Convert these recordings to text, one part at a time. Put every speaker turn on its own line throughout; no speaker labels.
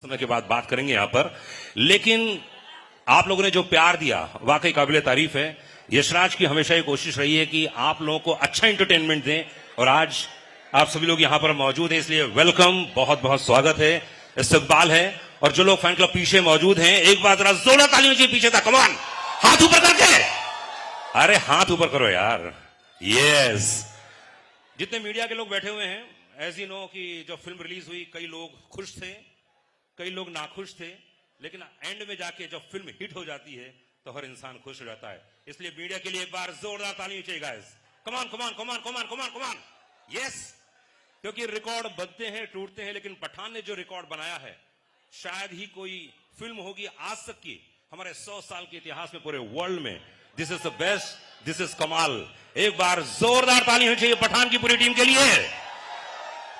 समय के बाद बात करेंगे यहां पर। लेकिन आप लोगों ने जो प्यार दिया वाकई काबिले तारीफ है। यशराज की हमेशा ये कोशिश रही है कि आप लोगों को अच्छा एंटरटेनमेंट दें और आज आप सभी लोग यहां पर मौजूद हैं, इसलिए वेलकम, बहुत बहुत स्वागत है, इस्तकबाल है। और जो लोग फैन क्लब पीछे मौजूद हैं, एक बार जरा जोरदार तालियों से पीछे था, कमान, हाथ ऊपर करके, अरे हाथ ऊपर करो यार, यस। जितने मीडिया के लोग बैठे हुए हैं, एज यू नो कि जब फिल्म रिलीज हुई कई लोग खुश थे, कई लोग नाखुश थे, लेकिन एंड में जाके जब फिल्म हिट हो जाती है तो हर इंसान खुश हो जाता है। इसलिए मीडिया के लिए एक बार जोरदार तालियां चाहिए गाइस, कमान कमान कमान कमान कमान कमान, यस। क्योंकि रिकॉर्ड बनते हैं, टूटते हैं, लेकिन पठान ने जो रिकॉर्ड बनाया है शायद ही कोई फिल्म होगी आज तक की हमारे 100 साल के इतिहास में पूरे वर्ल्ड में। This is the best, this is कमाल। एक बार जोरदार तालियां चाहिए पठान की पूरी टीम के लिए।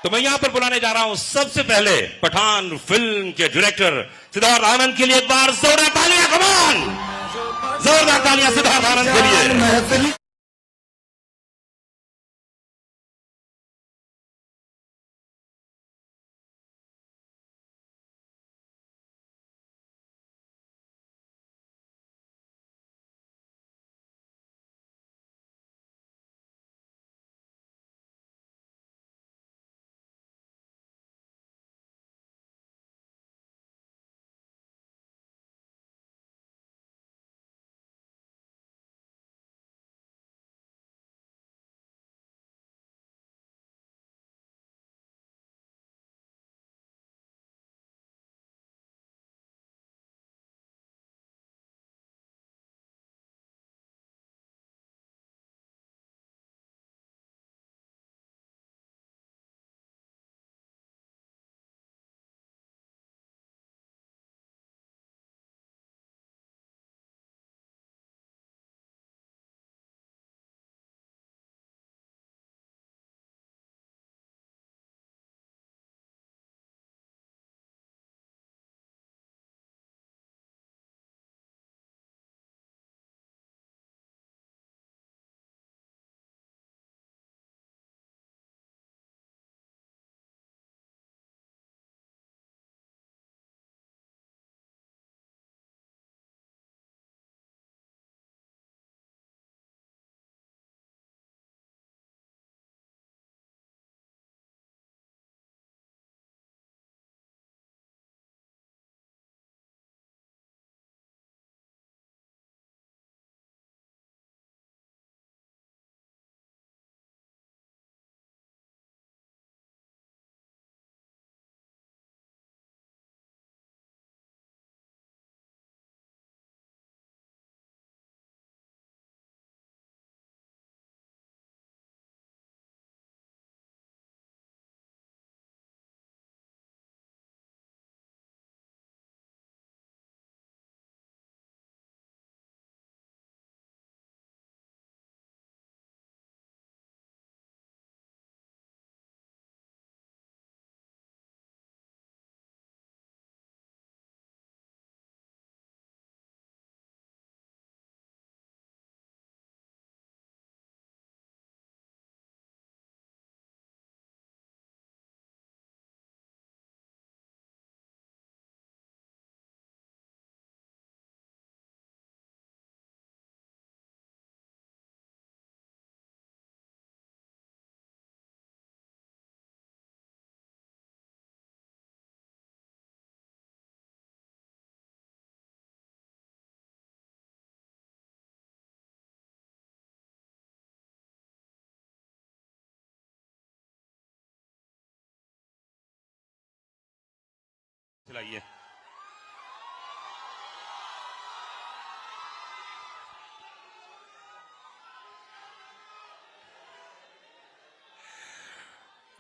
तो मैं यहां पर बुलाने जा रहा हूं सबसे पहले पठान फिल्म के डायरेक्टर सिद्धार्थ आनंद के लिए। एक बार जोरदार तालियां, कमान, जोरदार तालियां सिद्धार्थ आनंद के लिए। चलाइए।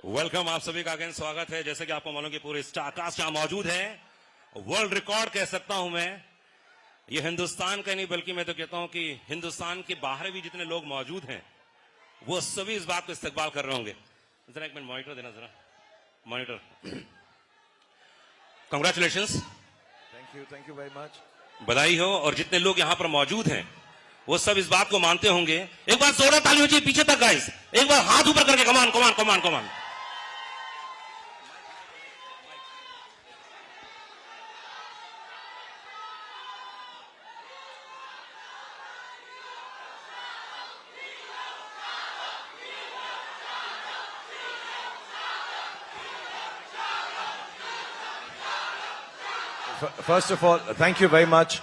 वेलकम, आप सभी का अगेन स्वागत है। जैसे कि आपको मालूम कि पूरे स्टार कास्ट यहां मौजूद है। वर्ल्ड रिकॉर्ड कह सकता हूं मैं, ये हिंदुस्तान का नहीं बल्कि मैं तो कहता हूं कि हिंदुस्तान के बाहर भी जितने लोग मौजूद हैं वो सभी इस बात को इस्तकबाल कर रहे होंगे। जरा एक मिनट मॉनिटर देना, जरा monitor. Congratulations,
thank you very much.
बधाई हो। और जितने लोग यहां पर मौजूद हैं वो सब इस बात को मानते होंगे। एक बार जोरदार ताली हो चाहिए पीछे तक गाइस, एक बार हाथ ऊपर करके, कमान कमान कमान कमान।
First of all, thank you very much.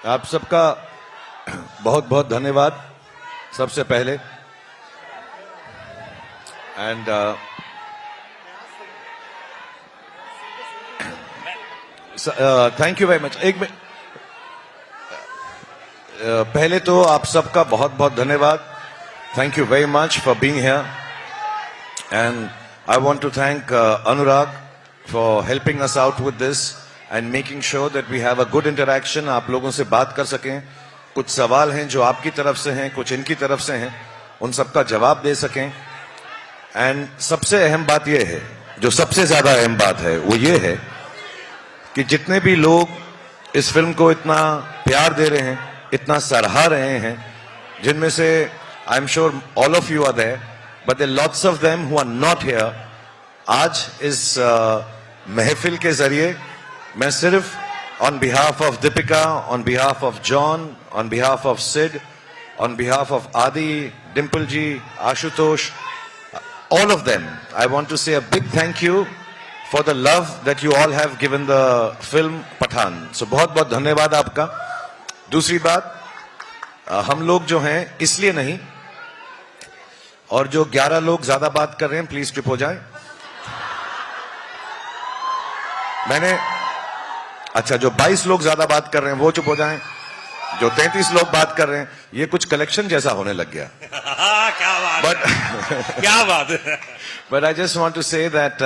आप सबका बहुत बहुत धन्यवाद सबसे पहले. And thank you very much. एक मिनट. पहले तो आप सबका बहुत बहुत धन्यवाद. Thank you very much for being here. And I want to thank Anurag for helping us out with this and making sure that we have a good interaction. आप लोगों से बात कर सकें. कुछ सवाल हैं जो आपकी तरफ से हैं, कुछ इनकी तरफ से हैं, उन सबका जवाब दे सकें. एंड सबसे अहम बात यह है, जो सबसे ज्यादा अहम बात है, वो ये है कि जितने भी लोग इस फिल्म को इतना प्यार दे रहे हैं, इतना सराहा रहे हैं, जिनमें से I am sure all of you are there, but there lots of them who are not here. आज इस महफिल के जरिए मैं सिर्फ on behalf of Deepika, on behalf of John, on behalf of Sid, on behalf of Adi, Dimple ji, Ashutosh, all of them, I want to say a big thank you for the love that you all have given the film Pathaan. So बहुत बहुत धन्यवाद आपका. दूसरी बात, हम लोग जो हैं इसलिए नहीं, और जो 11 लोग ज्यादा बात कर रहे हैं प्लीज चुप हो जाएं. मैंने अच्छा, जो 22 लोग ज्यादा बात कर रहे हैं वो चुप हो जाएं. जो 33 लोग बात कर रहे हैं, ये कुछ कलेक्शन जैसा होने लग गया.
क्या बात है, क्या बात है.
But I just want to say that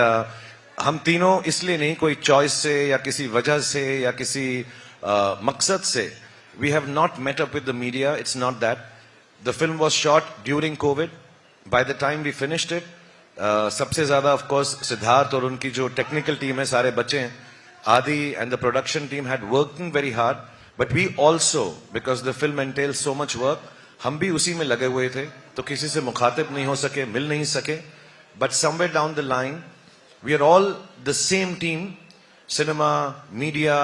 हम तीनों इसलिए नहीं, कोई चॉइस से या किसी वजह से या किसी मकसद से, we have not met up with the media. It's not that. The film was shot during Covid. By the time we finished it, सबसे ज्यादा ऑफ कोर्स सिद्धार्थ और उनकी जो टेक्निकल टीम है, सारे बच्चे हैं, Adi and the production team had working very hard. But we also, because the film entails so much work, हम भी उसी में लगे हुए थे, तो किसी से मुखातिब नहीं हो सके, मिल नहीं सके. But somewhere down the line we are all the same team. Cinema, media,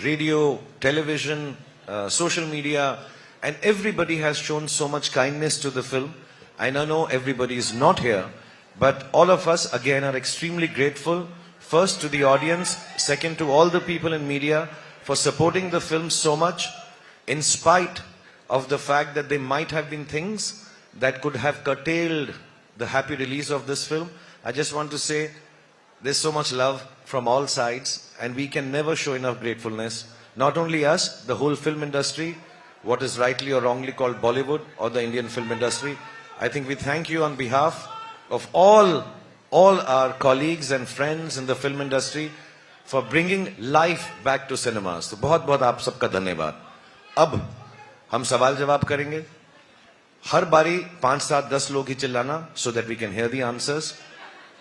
radio, television, social media, and everybody has shown so much kindness to the film. And I know everybody is not here, but all of us again are extremely grateful. First to the audience, second to all the people in media for supporting the film so much, in spite of the fact that there might have been things that could have curtailed the happy release of this film. I just want to say there's so much love from all sides, and we can never show enough gratefulness. Not only us, the whole film industry, what is rightly or wrongly called Bollywood or the Indian film industry. I think we thank you on behalf of all our colleagues and friends in the film industry for bringing life back to cinemas. तो बहुत बहुत आप सबका धन्यवाद. अब हम सवाल जवाब करेंगे. हर बारी 5, 7, 10 लोग ही चिल्लाना, so that we can hear the answers.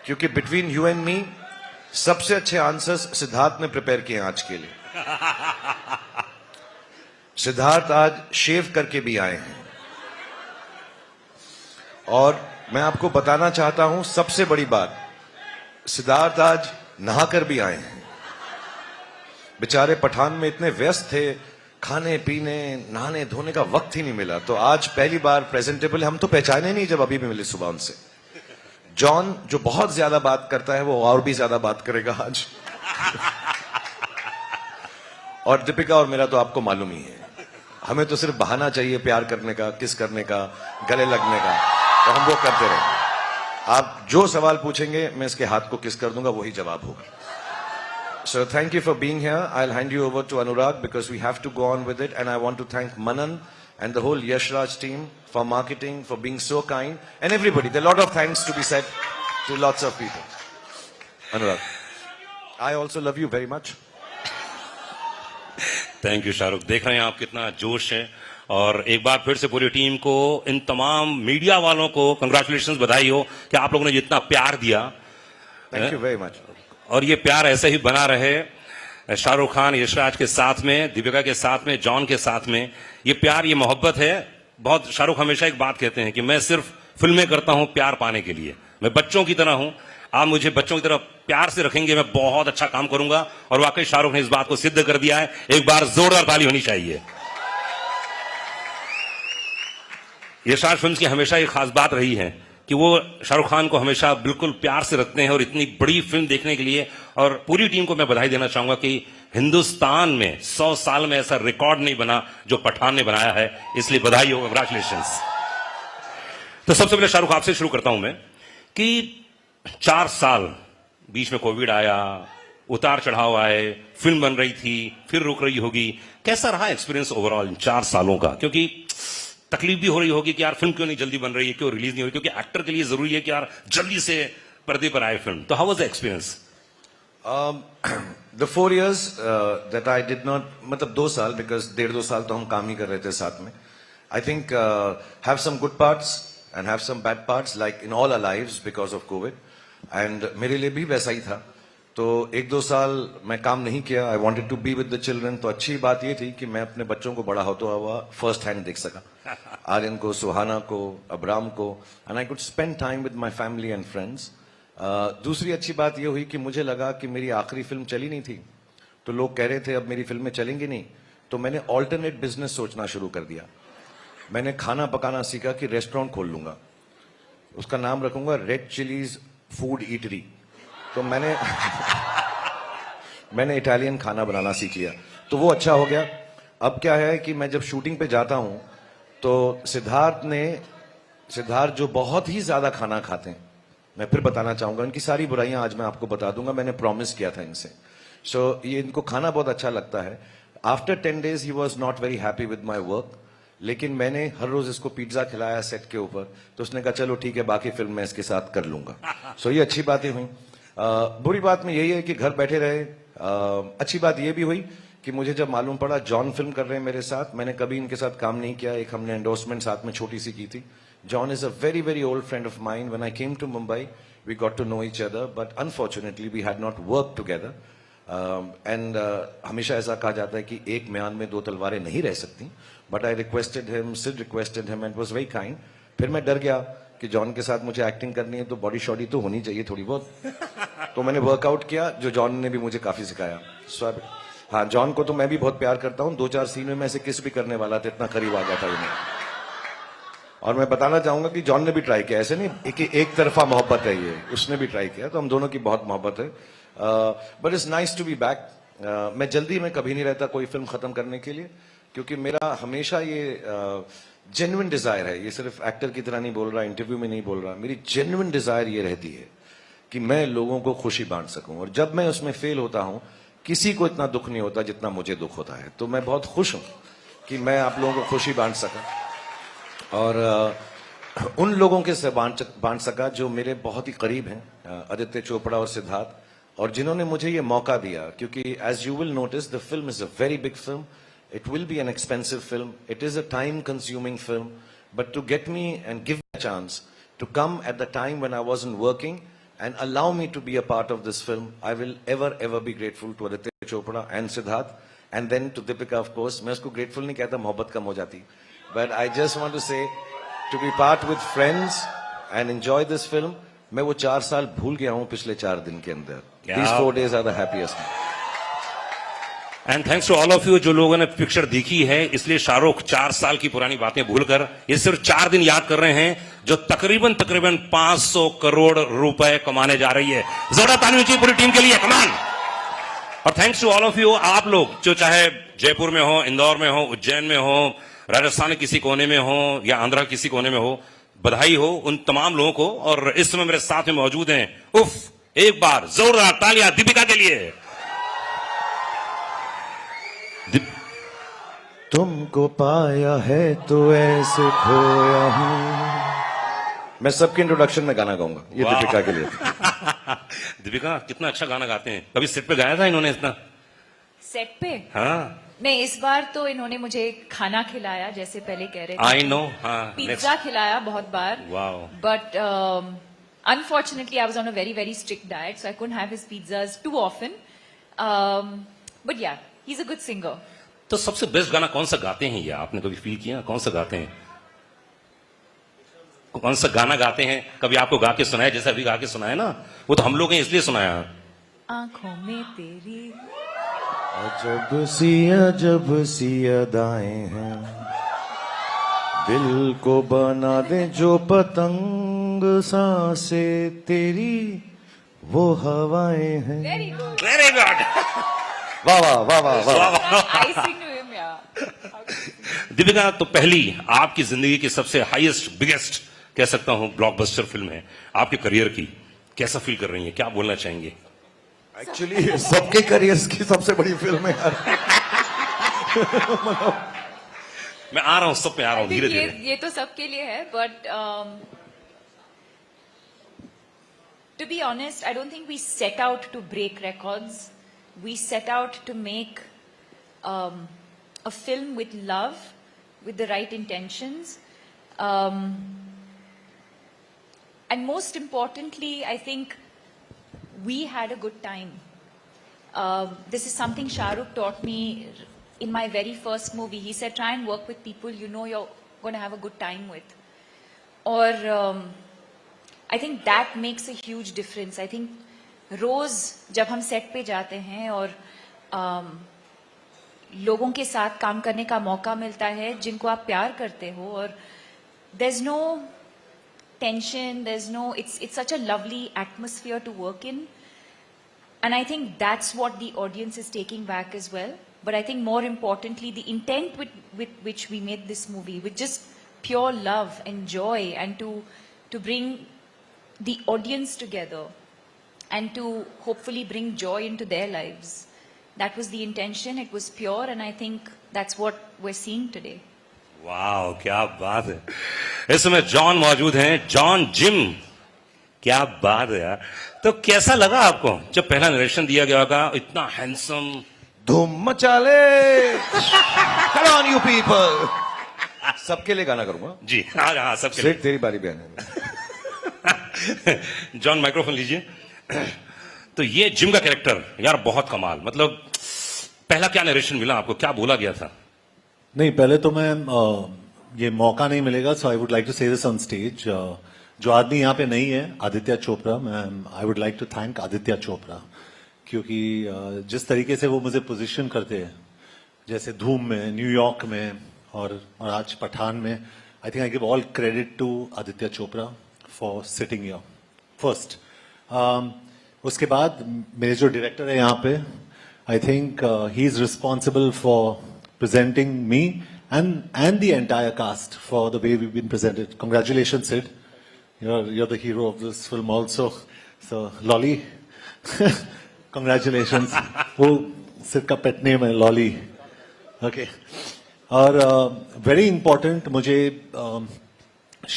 क्योंकि between you and me, सबसे अच्छे आंसर्स सिद्धार्थ ने प्रिपेयर किए हैं आज के लिए. सिद्धार्थ आज शेव करके भी आए हैं, और मैं आपको बताना चाहता हूं सबसे बड़ी बात, सिद्धार्थ आज नहाकर भी आए हैं. बेचारे पठान में इतने व्यस्त थे, खाने पीने नहाने धोने का वक्त ही नहीं मिला, तो आज पहली बार प्रेजेंटेबल. हम तो पहचाने नहीं जब अभी भी मिले सुबह उनसे. जॉन जो बहुत ज्यादा बात करता है, वो और भी ज्यादा बात करेगा आज. और दीपिका और मेरा तो आपको मालूम ही है, हमें तो सिर्फ बहाना चाहिए प्यार करने का, किस करने का, गले लगने का, तो हम वो करते रहे. आप जो सवाल पूछेंगे मैं इसके हाथ को किस कर दूंगा, वही जवाब होगा. So thank you for being here. I'll hand you over to Anurag because we have to go on with it, and I want to thank Manan and the whole Yash Raj team for marketing, for being so kind, and everybody. There are a lot of thanks to be said to lots of people. Anurag, I also love you very much.
Thank you Shahrukh. देख रहे हैं आप कितना जोश है, और एक बार फिर से पूरी टीम को, इन तमाम मीडिया वालों को कंग्रेचुलेशंस, बधाई हो कि आप लोगों ने जितना प्यार दिया.
Thank you very much.
और ये प्यार ऐसे ही बना रहे शाहरुख खान, यशराज के साथ में, दीपिका के साथ में, जॉन के साथ में. ये प्यार, ये मोहब्बत है. बहुत शाहरुख हमेशा एक बात कहते हैं कि मैं सिर्फ फिल्में करता हूं प्यार पाने के लिए. मैं बच्चों की तरह हूं, आप मुझे बच्चों की तरह प्यार से रखेंगे, मैं बहुत अच्छा काम करूंगा. और वाकई शाहरुख ने इस बात को सिद्ध कर दिया है. एक बार जोरदार ताली होनी चाहिए. यशराज फिल्म की हमेशा एक खास बात रही है कि वो शाहरुख खान को हमेशा बिल्कुल प्यार से रखते हैं और इतनी बड़ी फिल्म देखने के लिए। और पूरी टीम को मैं बधाई देना चाहूंगा कि हिंदुस्तान में 100 साल में ऐसा रिकॉर्ड नहीं बना जो पठान ने बनाया है, इसलिए बधाई हो, कंग्रेचुलेशंस। तो सबसे पहले शाहरुख आपसे शुरू करता हूं मैं कि 4 साल बीच में कोविड आया, उतार चढ़ाव आए, फिल्म बन रही थी, फिर रुक रही होगी, कैसा रहा एक्सपीरियंस ओवरऑल इन 4 सालों का? क्योंकि तकलीफ भी हो रही होगी कि यार फिल्म क्यों नहीं जल्दी बन रही है, क्यों रिलीज नहीं हो रही, क्योंकि एक्टर के लिए जरूरी है कि यार जल्दी से पर्दे पर आए फिल्म। तो how was the experience?
The 4 years that I did not, मतलब 2 साल, because 1.5-2 साल तो हम काम ही कर रहे थे साथ में. I think have some good parts and have some bad parts, like in all our lives because of COVID. And मेरे लिए भी वैसा ही था. तो 1-2 साल मैं काम नहीं किया. I wanted to be with the children. तो अच्छी बात ये थी कि मैं अपने बच्चों को बड़ा होता हुआ फर्स्ट हैंड देख सका. आर्यन को, सुहाना को, अब्राम को, and I could spend time with my family and friends. दूसरी अच्छी बात ये हुई कि मुझे लगा कि मेरी आखिरी फिल्म चली नहीं थी, तो लोग कह रहे थे अब मेरी फिल्में चलेंगी नहीं, तो मैंने ऑल्टरनेट बिजनेस सोचना शुरू कर दिया. मैंने खाना पकाना सीखा कि रेस्टोरेंट खोल लूंगा, उसका नाम रखूंगा रेड चिलीज फूड ईटरी. तो मैंने इटालियन खाना बनाना सीख लिया, तो वो अच्छा हो गया. अब क्या है कि मैं जब शूटिंग पे जाता हूं तो सिद्धार्थ जो बहुत ही ज्यादा खाना खाते हैं, मैं फिर बताना चाहूंगा, इनकी सारी बुराइयां आज मैं आपको बता दूंगा, मैंने प्रॉमिस किया था इनसे. सो ये इनको खाना बहुत अच्छा लगता है. After 10 days he was not very happy with my work, लेकिन मैंने हर रोज इसको पिज्जा खिलाया सेट के ऊपर, तो उसने कहा चलो ठीक है, बाकी फिल्म मैं इसके साथ कर लूंगा. सो ये अच्छी बातें हुई. बुरी बात में यही है कि घर बैठे रहे. अच्छी बात यह भी हुई कि मुझे जब मालूम पड़ा जॉन फिल्म कर रहे हैं मेरे साथ, मैंने कभी इनके साथ काम नहीं किया. एक हमने एंडोर्समेंट साथ में छोटी सी की थी. John is a very, very old friend of mine. When I came to Mumbai, we got to know each other, but unfortunately, we had not worked together. हमेशा ऐसा कहा जाता है कि एक म्यान में 2 तलवारें नहीं रह सकती. But I requested him, Sid requested him, and was very kind. फिर मैं डर गया कि जॉन के साथ मुझे एक्टिंग करनी है, तो बॉडी शॉडी तो होनी चाहिए थोड़ी बहुत. तो मैंने वर्कआउट किया, जो जॉन ने भी मुझे काफी सिखाया. हाँ, जॉन को तो मैं भी बहुत प्यार करता हूँ. 2-4 सीन में मैं ऐसे किस भी करने वाला था, इतना करीब आ गया था उन्हें. और मैं बताना चाहूंगा कि जॉन ने भी ट्राई किया, ऐसे नहीं कि एक तरफा मोहब्बत है ये, उसने भी ट्राई किया, तो हम दोनों की बहुत मोहब्बत है. But it's nice to be back. मैं जल्दी में कभी नहीं रहता कोई फिल्म खत्म करने के लिए, क्योंकि मेरा हमेशा ये जेन्युइन डिजायर है. ये सिर्फ एक्टर की तरह नहीं बोल रहा, इंटरव्यू में नहीं बोल रहा. मेरी जेन्युइन डिजायर ये रहती है कि मैं लोगों को खुशी बांट सकूं, और जब मैं उसमें फेल होता हूं, किसी को इतना दुख नहीं होता जितना मुझे दुख होता है. तो मैं बहुत खुश हूं कि मैं आप लोगों को खुशी बांट सका, और उन लोगों के से बांट सका जो मेरे बहुत ही करीब हैं, आदित्य चोपड़ा और सिद्धार्थ, और जिन्होंने मुझे ये मौका दिया. क्योंकि as you will notice, the film is a very big film. It will be an expensive film. It is a time consuming film. But to get me and give me a chance to come at the time when I wasn't working and allow me to be a part of this film, I will ever be grateful to Aditya Chopra and Siddharth, and then to Deepika, of course. मैं उसको grateful नहीं कहता, मोहब्बत कम हो जाती. But I just want to say, to be part with friends and enjoy this film. मैं वो 4 साल भूल गया हूँ पिछले 4 दिन के अंदर. These 4 days are the happiest.
And thanks to all of you जो लोगों ने पिक्चर देखी है, इसलिए शाहरुख 4 साल की पुरानी बातें भूलकर ये सिर्फ 4 दिन याद कर रहे हैं, जो तकरीबन 500 करोड़ रुपए कमाने जा रही है. जरूरत आनी चाहिए पूरी टीम के लिए, कमान. और thanks to all of you, आप लोग जो चाहे जयपुर में हो, इंदौर में हो, उज्जैन में हो, राजस्थान के किसी कोने में हो, या आंध्रा किसी कोने में हो, बधाई हो उन तमाम लोगों को. और इस समय मेरे साथ में मौजूद हैं, उफ, एक बार जोरदार तालियां दीपिका के लिए.
तुमको पाया है तो ऐसे खोया हूं. मैं सबके इंट्रोडक्शन में गाना गाऊंगा, ये दीपिका के लिए.
दीपिका कितना अच्छा गाना गाते हैं. कभी सेट पे गाया था इन्होंने इतना?
सेट पे?
हाँ,
नहीं, इस बार तो इन्होंने मुझे खाना खिलाया, जैसे पहले कह रहे थे.
I know. हाँ,
पिज्जा खिलाया बहुत बार.
Wow.
But unfortunately I was on a very strict diet, so I couldn't have his pizzas too often. But yeah, he's a good singer.
तो सबसे बेस्ट गाना कौन सा गाते हैं ये, आपने कभी फील किया कौन सा गाते हैं? कौन सा गाना गाते हैं? कभी आपको गा के सुनाया, जैसे अभी गा के सुनाया ना, वो तो हम लोग हैं इसलिए सुनाया.
आंखों में तेरी
अजब सी अदाएं हैं, दिल को बना दे जो पतंग, मांग सांसें तेरी वो हवाएं हैं.
Very good.
Very good.
वाह वाह वाह वाह वाह.
I sing to him, yeah.
Deepika, तो पहली आपकी जिंदगी की सबसे हाईएस्ट बिगेस्ट कह सकता हूं ब्लॉकबस्टर फिल्म है आपके करियर की. कैसा फील कर रही हैं, क्या बोलना चाहेंगे?
एक्चुअली सबके करियर्स की सबसे बड़ी फिल्म है यार.
मैं आ रहा हूं, सब पे आ रहा हूं धीरे धीरे.
ये तो सबके लिए है, but to be honest, I don't think we set out to break records. We set out to make a film with love, with the right intentions. And most importantly, I think we had a good time. This is something Shah Rukh taught me in my very first movie. He said, try and work with people you know you're going to have a good time with. Or I think that makes a huge difference. I think रोज जब हम set पे जाते हैं और लोगों के साथ काम करने का मौका मिलता है जिनको आप प्यार करते हो, और there's no tension, it's such a lovely atmosphere to work in, and I think that's what the audience is taking back as well. But I think more importantly, the intent with which we made this movie, with just pure love and joy, and to bring the audience together and to hopefully bring joy into their lives. That was the intention. It was pure, and I think that's what we're seeing today.
वाह, क्या बात है. इस समय John मौजूद हैं, John gym. क्या बात है यार. तो कैसा लगा आपको जब पहला नरेशन दिया गया होगा? इतना हैंडसम.
धूम मचा ले. Come on you people. सबके लिए गाना करूंगा
जी. हाँ, सबके
सेठ तेरी बारी बहन है.
लिए. जॉन, माइक्रोफोन लीजिए. तो ये जिम का कैरेक्टर यार बहुत कमाल. मतलब पहला क्या नरेशन मिला आपको, क्या बोला गया था?
नहीं, पहले तो मैं ये मौका नहीं मिलेगा, so I would like to say this on stage. जो आदमी यहाँ पे नहीं है, आदित्य चोपड़ा. मैं I would like to thank Aditya Chopra, क्योंकि जिस तरीके से वो मुझे पोजीशन करते हैं, जैसे धूम में, न्यूयॉर्क में और आज पठान में, I think I give all credit to Aditya Chopra for sitting here first. उसके बाद मेरे जो डायरेक्टर है यहाँ पे, I think he is responsible for presenting me and the entire cast for the way we've been presented. Congratulations, Sid. You're the hero of this film also. So, Lolly, congratulations. वो Sid का pet name है Lolly. Okay. और very important, मुझे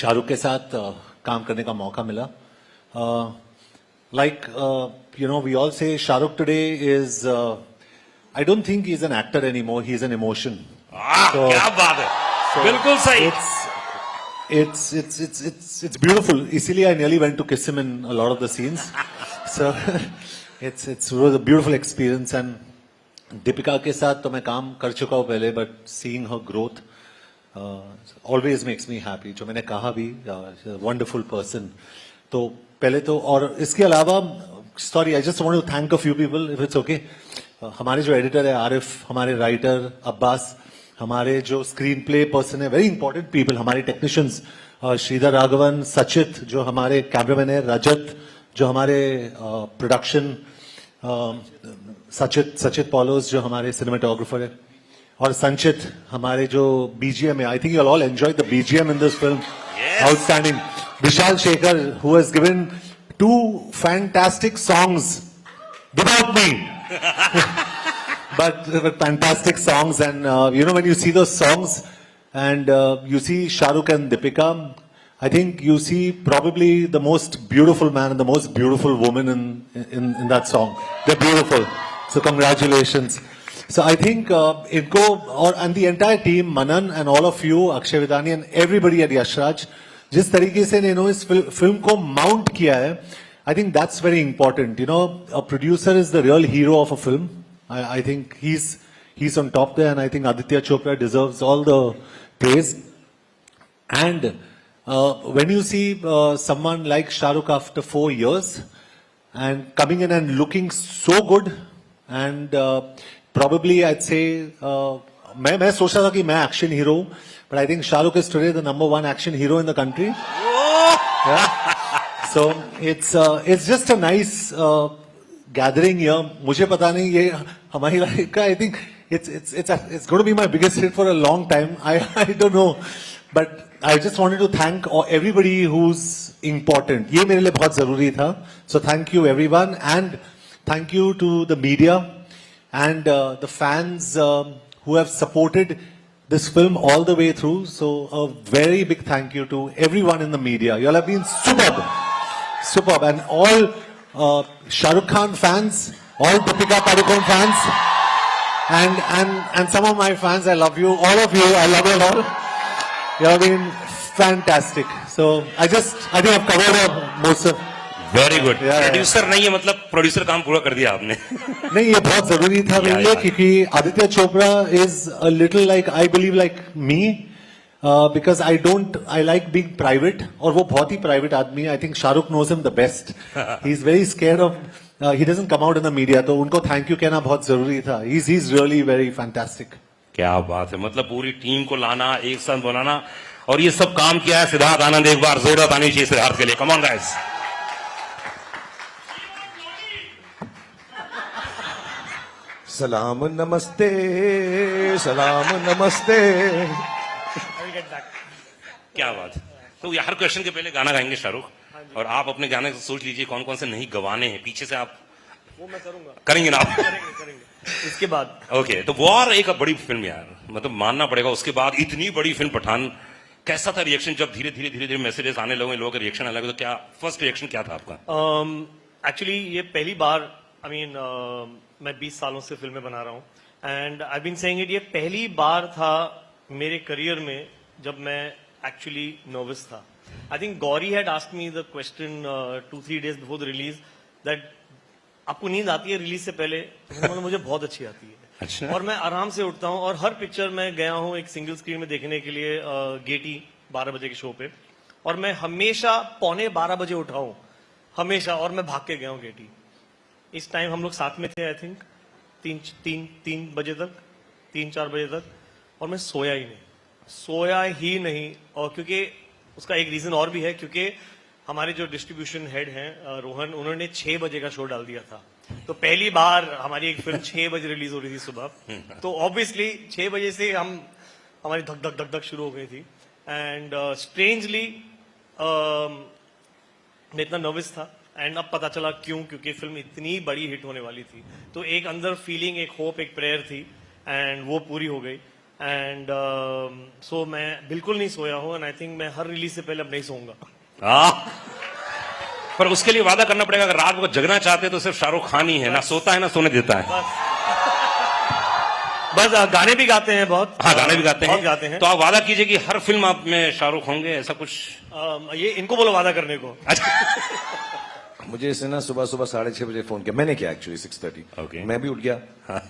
शाहरुख के साथ काम करने का मौका मिला. Like we all say Shahrukh today is. I don't think he's an actor anymore. He's an emotion.
क्या बात है. बिल्कुल सही.
It's beautiful. इसीलिए I nearly went to kiss him in a lot of the scenes. So it was a beautiful experience. And Deepika के साथ तो मैं काम कर चुका हूँ पहले, but seeing her growth always makes me happy. जो मैंने कहा भी, she's a wonderful person. तो पहले तो, और इसके अलावा, sorry, I just want to thank a few people, if it's okay. हमारे जो एडिटर है आरिफ, हमारे राइटर अब्बास, हमारे जो स्क्रीन प्ले पर्सन है, वेरी इंपॉर्टेंट पीपल, हमारे टेक्नीशियंस श्रीधर राघवन, सचित जो हमारे कैमरामैन है, रजत जो हमारे प्रोडक्शन, सचित पॉलोस जो हमारे सिनेमेटोग्राफर है, और संचित हमारे जो बीजीएम है. I think you all enjoy the BGM in this film. Outstanding. Vishal Shekhar, who has given 2 fantastic songs without me. but fantastic songs, and when you see those songs and you see Shah Rukh and Deepika, I think you see probably the most beautiful man and the most beautiful woman in that song. They're beautiful. So congratulations. So I think Inko and the entire team, Manan and all of you, Akshay Vidani and everybody at Yashraj, जिस तरीके से इस film को mount किया है, I think that's very important. A producer is the real hero of a film. I think he's on top there, and I think Aditya Chopra deserves all the praise. And when you see someone like Shah Rukh after 4 years and coming in and looking so good, and probably I'd say मैं सोच रहा था कि मैं action hero, but I think Shah Rukh is today the number 1 action hero in the country. Yeah. So it's just a nice gathering here. मुझे पता नहीं ये हमारी लाइफ का I think it's going to be my biggest hit for a long time. I don't know, but I just wanted to thank everybody who's important. ये मेरे लिए बहुत जरूरी था. So thank you everyone and thank you to the media and the fans who have supported this film all the way through. So a very big thank you to everyone in the media. You all have been superb, and all Shah Rukh Khan fans, all Deepika Padukone fans, and some of my fans. I love you, all of you. I love you all. You have been fantastic. So I think I've covered most of.
Very good.
Yeah, yeah.
Producer नहीं है मतलब producer काम पूरा कर दिया आपने.
नहीं ये बहुत जरूरी था मेरे लिए क्योंकि Aditya Chopra is a little like I believe like me because I like being private और वो बहुत ही प्राइवेट आदमी है. I think Shahrukh knows him the best. He is very scared of he doesn't come out in the media. तो उनको thank you कहना बहुत जरूरी था. He is really very fantastic.
क्या बात है. मतलब पूरी टीम को लाना, एक साथ बनाना और ये सब काम किया है सिद्धार्थ आनंद. एक बार जोरदार ताली चाहिए सिद्धार्थ के लिए. Come on guys.
सलाम नमस्ते, सलाम नमस्ते.
क्या बात. तो ये हर क्वेश्चन के पहले गाना गाएंगे शाहरुख, और आप अपने गाने सोच लीजिए कौन कौन से नहीं गवाने हैं. पीछे से आप
वो मैं करूंगा.
करेंगे ना आप.
करेंगे इसके बाद.
ओके. तो वॉर एक बड़ी फिल्म यार, मतलब मानना पड़ेगा. उसके बाद इतनी बड़ी फिल्म पठान, कैसा था रिएक्शन जब धीरे धीरे मैसेजेस आने लगे, लोगों के रिएक्शन आने लगे? तो क्या फर्स्ट रिएक्शन क्या था आपका?
एक्चुअली ये पहली बार मैं 20 सालों से फिल्में बना रहा हूँ and I been saying it. ये पहली बार था मेरे करियर में जब मैं एक्चुअली नर्वस था. I think Gauri had asked me the question 2-3 days before the release that आपको नींद आती है रिलीज से पहले? तो मुझे बहुत अच्छी आती है.
अच्छा.
और मैं आराम से उठता हूँ और हर पिक्चर में गया हूँ एक सिंगल स्क्रीन में देखने के लिए गेटी 12 बजे के शो पे, और मैं हमेशा 11:45 बजे उठा हूँ हमेशा, और मैं भाग के गया हूँ गेटी. इस टाइम हम लोग साथ में थे आई थिंक 3 बजे तक, 3-4 बजे तक, और मैं सोया ही नहीं. और क्योंकि उसका एक रीजन और भी है, क्योंकि हमारे जो डिस्ट्रीब्यूशन हेड हैं रोहन, उन्होंने 6 बजे का शो डाल दिया था. तो पहली बार हमारी एक फिल्म 6 बजे रिलीज हो रही थी सुबह. तो ऑब्वियसली 6 बजे से हमारी धक धक धक धक शुरू हो गई थी. एंड स्ट्रेंजली मैं इतना नर्वस था एंड अब पता चला क्यों, क्योंकि फिल्म इतनी बड़ी हिट होने वाली थी. तो एक अंदर फीलिंग, एक होप, एक प्रेयर थी एंड वो पूरी हो गई. एंड सो मैं बिल्कुल नहीं सोया हूँ एंड आई थिंक मैं हर रिलीज से पहले अब नहीं सोऊंगा.
पर उसके लिए वादा करना पड़ेगा, अगर रात को जगना चाहते तो सिर्फ शाहरुख खान ही है. ना सोता है ना सोने देता है.
बस गाने भी गाते हैं बहुत.
हाँ, गाने भी गाते
बहुत
हैं. तो आप वादा कीजिए कि हर फिल्म आप में शाहरुख होंगे, ऐसा कुछ.
ये इनको बोलो वादा करने को.
मुझे इसने ना सुबह 6:30 बजे फोन किया. मैंने किया एक्चुअली 6:30.
Okay.
मैं भी उठ गया.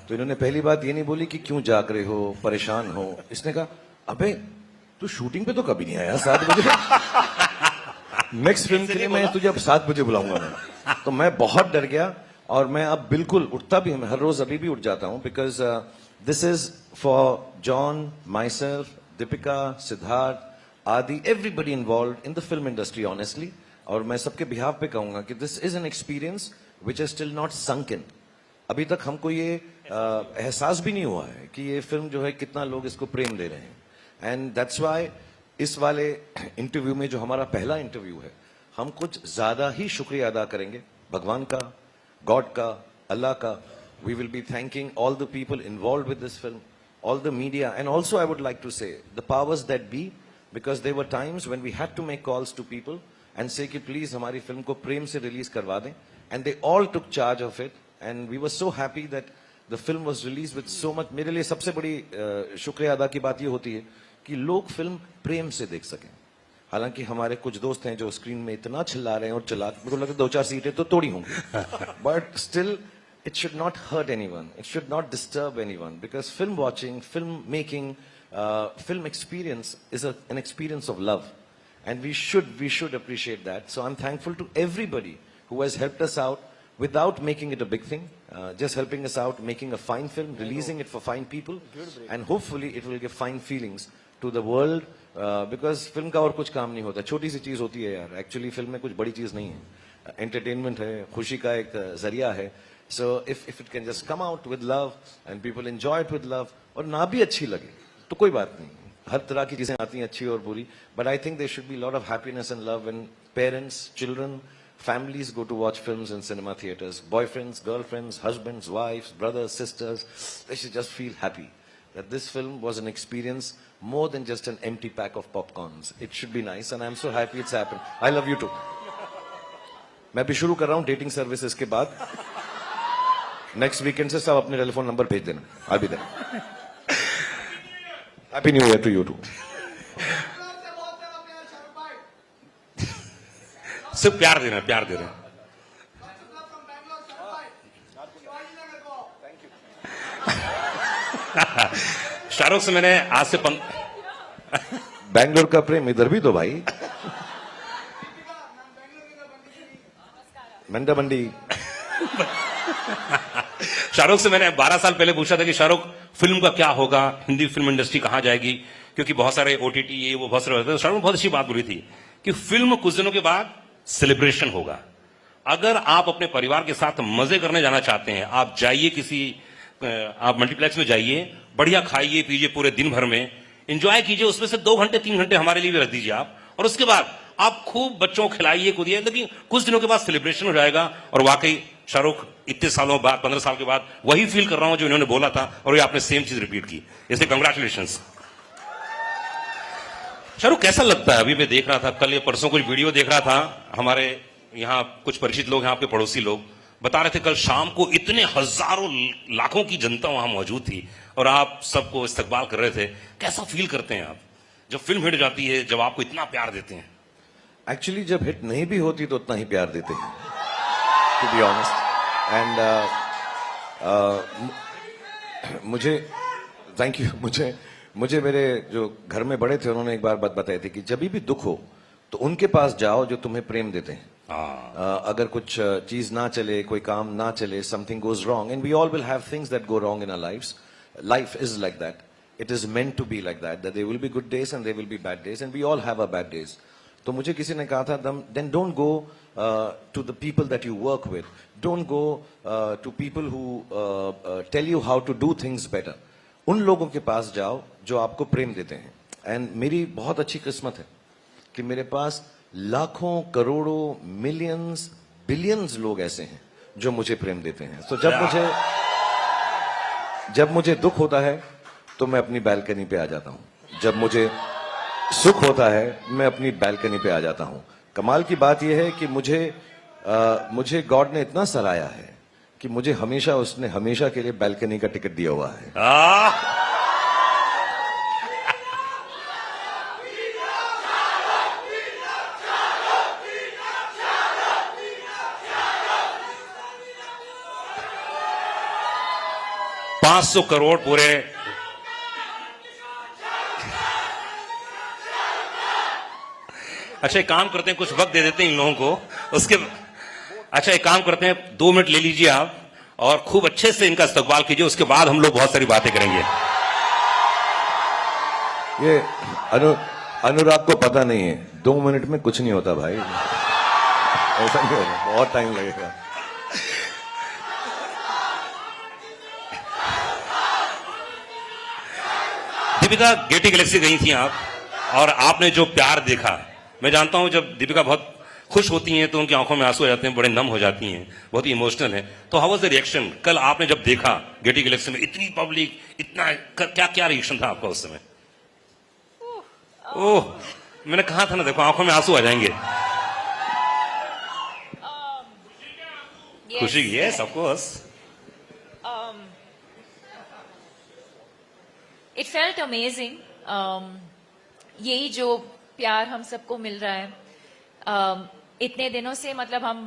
तो इन्होंने पहली बात ये नहीं बोली कि क्यों जाग रहे हो, परेशान हो. इसने कहा अबे तू शूटिंग पे तो कभी नहीं आया 7 बजे. नेक्स्ट फिल्म के लिए मैं तुझे अब 7 बजे बुलाऊंगा मैं. तो मैं बहुत डर गया और मैं अब बिल्कुल उठता भी हूं. हर रोज अभी भी उठ जाता हूं because this is for John, myself, Deepika, Siddharth, Adi, everybody involve in the film industry honestly. और मैं सबके बिहाफ पे कहूंगा कि this is an experience which is still not sunk in. अभी तक हमको ये एहसास भी नहीं हुआ है कि ये फिल्म जो है कितना लोग इसको प्रेम दे रहे हैं. एंड दैट्स वाई इस वाले इंटरव्यू में, जो हमारा पहला इंटरव्यू है, हम कुछ ज्यादा ही शुक्रिया अदा करेंगे भगवान का, गॉड का, अल्लाह का. We will be thanking all the people involve with this film, all the media, and also I would like to say the powers that be, because there were times when we had to make calls to people and say कि please हमारी film को प्रेम से release करवा दें. And they all took charge of it and we were so happy that the film was release with so much. मेरे लिए सबसे बड़ी शुक्रिया अदा की बात यह होती है कि लोग फिल्म प्रेम से देख सकें. हालांकि हमारे कुछ दोस्त हैं जो स्क्रीन में इतना चिल्ला रहे हैं और मेरे को लगता है 2-4 सीटें तो तोड़ी होंगी. But still it should not hurt anyone, it should not disturb anyone, because film watching, film making, film experience is an experience of love, and we should appreciate that. So I'm thankful to everybody who has helped us out without making it a big thing, just helping us out, making a fine film, releasing it for fine people, and hopefully it will give fine feelings to the world because film का और कुछ काम नहीं होता, छोटी सी चीज होती है यार. एक्चुअली फिल्म में कुछ बड़ी चीज नहीं है, एंटरटेनमेंट है, खुशी का एक जरिया है. So if it can just come out with love and people enjoy it with love, और ना भी अच्छी लगे तो कोई बात नहीं. हर तरह की चीजें आती हैं, अच्छी और बुरी, but I think there should be lot of happiness and love when parents, children, families go to watch films in cinema theaters. Boyfriends, girlfriends, husbands, wives, brothers, sisters, they should just feel happy that this film was an experience more than just an empty pack of popcorns. It should be nice and I'm so happy it's happened. I love you too. मैं भी शुरू कर रहा हूँ dating services के बाद. Next weekend से सब अपने टेलीफोन नंबर भेज देना. I'll be there. Happy New Year to you too.
सिर्फ प्यार दे रहे हैं, प्यार दे रहे हैं. शाहरुख से मैंने आज से
बैंगलोर का प्रेम इधर भी तो भाई. मंडा मंडी.
शाहरुख से मैंने 12 साल पहले पूछा था कि शाहरुख फिल्म का क्या होगा, हिंदी फिल्म इंडस्ट्री कहां जाएगी, क्योंकि बहुत सारे ओटीटी ये वो बहुत सारे होते हैं. शाहरुख ने बहुत अच्छी बात बोली थी कि फिल्म कुछ दिनों के बाद सेलिब्रेशन होगा. अगर आप अपने परिवार के साथ मजे करने जाना चाहते हैं, आप जाइए किसी, आप मल्टीप्लेक्स में जाइए, बढ़िया खाइए पीजिए पूरे दिन भर में, एंजॉय कीजिए. उसमें से 2 घंटे 3 घंटे हमारे लिए भी रख दीजिए आप, और उसके बाद आप खूब बच्चों को खिलाइए कूदिए. लेकिन कुछ दिनों के बाद सेलिब्रेशन हो जाएगा. और वाकई शाहरुख इतने सालों बाद, 15 साल के बाद वही फील कर रहा हूं जो इन्होंने बोला था, और ये आपने सेम चीज रिपीट की. इसलिए कंग्रेचुलेशन. शाहरुख कैसा लगता है? अभी मैं देख रहा था, कल या परसों कुछ वीडियो देख रहा था, हमारे यहाँ कुछ परिचित लोग हैं, आपके पड़ोसी लोग बता रहे थे कल शाम को इतने हजारों लाखों की जनता वहां मौजूद थी और आप सबको इस्तकबाल कर रहे थे. कैसा फील करते हैं आप जब फिल्म हिट जाती है, जब आपको इतना प्यार देते हैं?
एक्चुअली जब हिट नहीं भी होती तो उतना ही प्यार देते हैं, टू बी ऑनेस्ट. एंड मुझे थैंक यू. मुझे मेरे जो घर में बड़े थे उन्होंने एक बार बात बताई थी कि जब भी दुख हो तो उनके पास जाओ जो तुम्हें प्रेम देते हैं. अगर कुछ चीज ना चले, कोई काम ना चले, something goes wrong, and we all will have things that go wrong in our lives. Life is like that. It is meant to be like that, that there will be good days and there will be bad days, and we all have a bad days. तो मुझे किसी ने कहा था, then don't go to the people that you work with, don't go to people who tell you how to do things better. उन लोगों के पास जाओ जो आपको प्रेम देते हैं. एंड मेरी बहुत अच्छी किस्मत है कि मेरे पास लाखों, करोड़ों, मिलियंस, बिलियंस लोग ऐसे हैं जो मुझे प्रेम देते हैं. तो जब मुझे दुख होता है तो मैं अपनी बैल्कनी पे आ जाता हूं. जब मुझे सुख होता है मैं अपनी बैल्कनी पे आ जाता हूं. कमाल की बात यह है कि मुझे गॉड ने इतना सराहा है कि मुझे उसने हमेशा के लिए बैल्कनी का टिकट दिया हुआ है.
$500 करोड़ पूरे. अच्छा एक काम करते हैं, कुछ वक्त दे देते हैं इन लोगों को. उसके अच्छा एक काम करते हैं, 2 मिनट ले लीजिए आप और खूब अच्छे से इनका इस्तकबाल कीजिए. उसके बाद हम लोग बहुत सारी बातें करेंगे.
ये अनुराग को पता नहीं है, 2 मिनट में कुछ नहीं होता भाई. ऐसा नहीं होगा, बहुत टाइम लगेगा.
दीपिका, गेटी गैलेक्सी गई थी आप, और आपने जो प्यार देखा, मैं जानता हूं जब दीपिका बहुत खुश होती हैं तो उनकी आंखों में आंसू आ जाते हैं, बड़े नम हो जाती हैं, बहुत ही इमोशनल है. तो हाउ वाज द रिएक्शन कल आपने जब देखा गेटी गैलेक्सी में, इतनी पब्लिक, इतना क्या रिएक्शन था आपका उस समय? ओह, मैंने कहा था ना, देखो आंखों में आंसू आ जाएंगे. खुशी, yes of course.
It felt amazing. यही जो प्यार हम सबको मिल रहा है. इतने दिनों से मतलब हम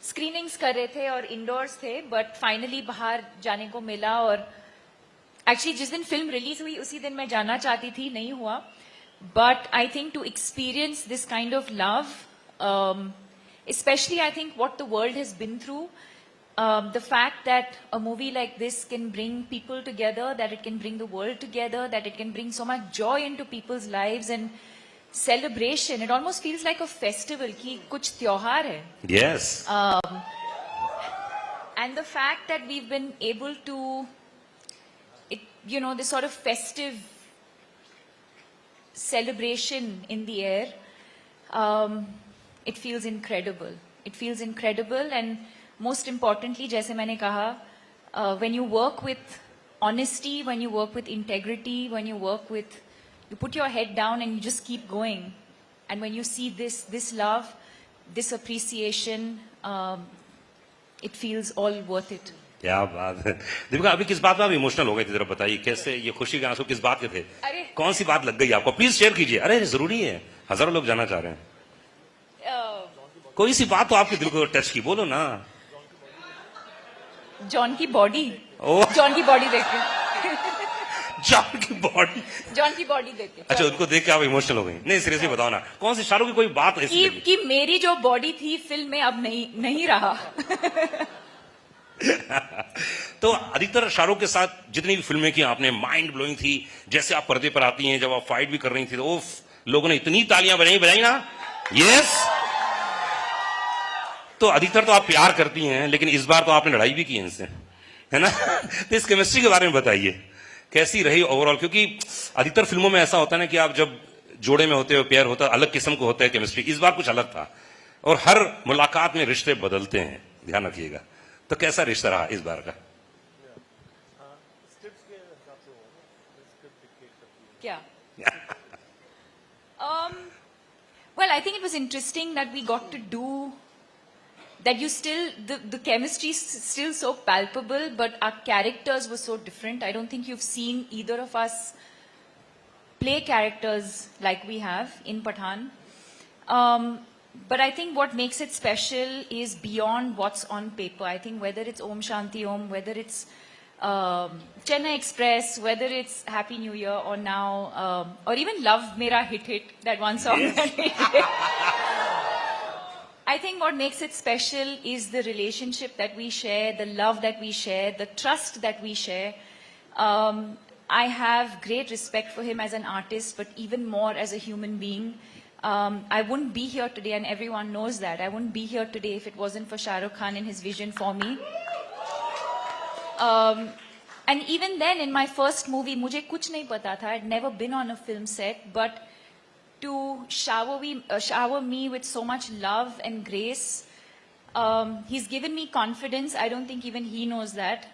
स्क्रीनिंग्स कर रहे थे और इंडोर्स थे, बट फाइनली बाहर जाने को मिला. और एक्चुअली जिस दिन फिल्म रिलीज हुई उसी दिन मैं जाना चाहती थी, नहीं हुआ. But I think to experience this kind of love, especially I think what the world has been through, the fact that a movie like this can bring people together, that it can bring the world together, that it can bring so much joy into people's lives and celebration. It almost feels like a festival कि कुछ त्योहार है.
Yes.
And the fact that we've been able to, this sort of festive celebration in the air, it feels incredible. It feels incredible, and most importantly, जैसे मैंने कहा, when you work with honesty, when you work with integrity, when you work with, you put your head down and you just keep going. And when you see this love, this appreciation, it feels all worth it.
क्या बात है दीपिका, अभी किस बात में आप emotional हो गए थे, जरा बताइए कैसे, ये खुशी के आंसू किस बात के थे?
अरे
कौन सी बात लग गई आपको, प्लीज शेयर कीजिए। अरे जरूरी है, हजारों लोग जाना चाह रहे हैं। कोई सी बात तो आपके दिल को टच की, बोलो ना।
जॉन की बॉडी,
ओह।
जॉन की बॉडी देख के,
जॉन की बॉडी,
जॉन की बॉडी देख के।
अच्छा उनको देख के आप इमोशनल हो गई? नहीं सीरियसली बताओ ना, कौन सी शाहरुख की कोई बात ऐसी लगी?
कि मेरी जो बॉडी थी फिल्म में अब नहीं रहा।
तो अधिकतर शाहरुख के साथ जितनी भी फिल्में की आपने, माइंड ब्लोइंग थी। जैसे आप पर्दे पर आती हैं, जब आप फाइट भी कर रही थी, तो लोगों ने इतनी तालियां बजाई ना। यस। तो अधिकतर तो आप प्यार करती हैं, लेकिन इस बार तो आपने लड़ाई भी की है इनसे, है ना? तो इस केमिस्ट्री के बारे में बताइए, कैसी रही ओवरऑल? क्योंकि अधिकतर फिल्मों में ऐसा होता है ना कि आप जब जोड़े में होते हो, पेयर होता है, अलग किस्म को होता है केमिस्ट्री। इस बार कुछ अलग था, और हर मुलाकात में रिश्ते बदलते हैं, ध्यान रखिएगा। तो कैसा रिश्ता रहा इस बार का?
क्या? Well, I think it was interesting that we got to do that. You still, the chemistry is still so palpable, but our characters were so different. I don't think you've seen either of us play characters like we have in Pathaan. But I think what makes it special is beyond what's on paper. I think whether it's Om Shanti Om, whether it's Chennai Express, whether it's Happy New Year, or now, or even Love Mera Hit, that one song. I think what makes it special is the relationship that we share, the love that we share, the trust that we share. I have great respect for him as an artist, but even more as a human being. I wouldn't be here today, and everyone knows that. I wouldn't be here today if it wasn't for Shah Rukh Khan and his vision for me. And even then, in my first movie, मुझे कुछ नहीं पता था. I'd never been on a film set, but to shower me with so much love and grace, he's given me confidence. I don't think even he knows that.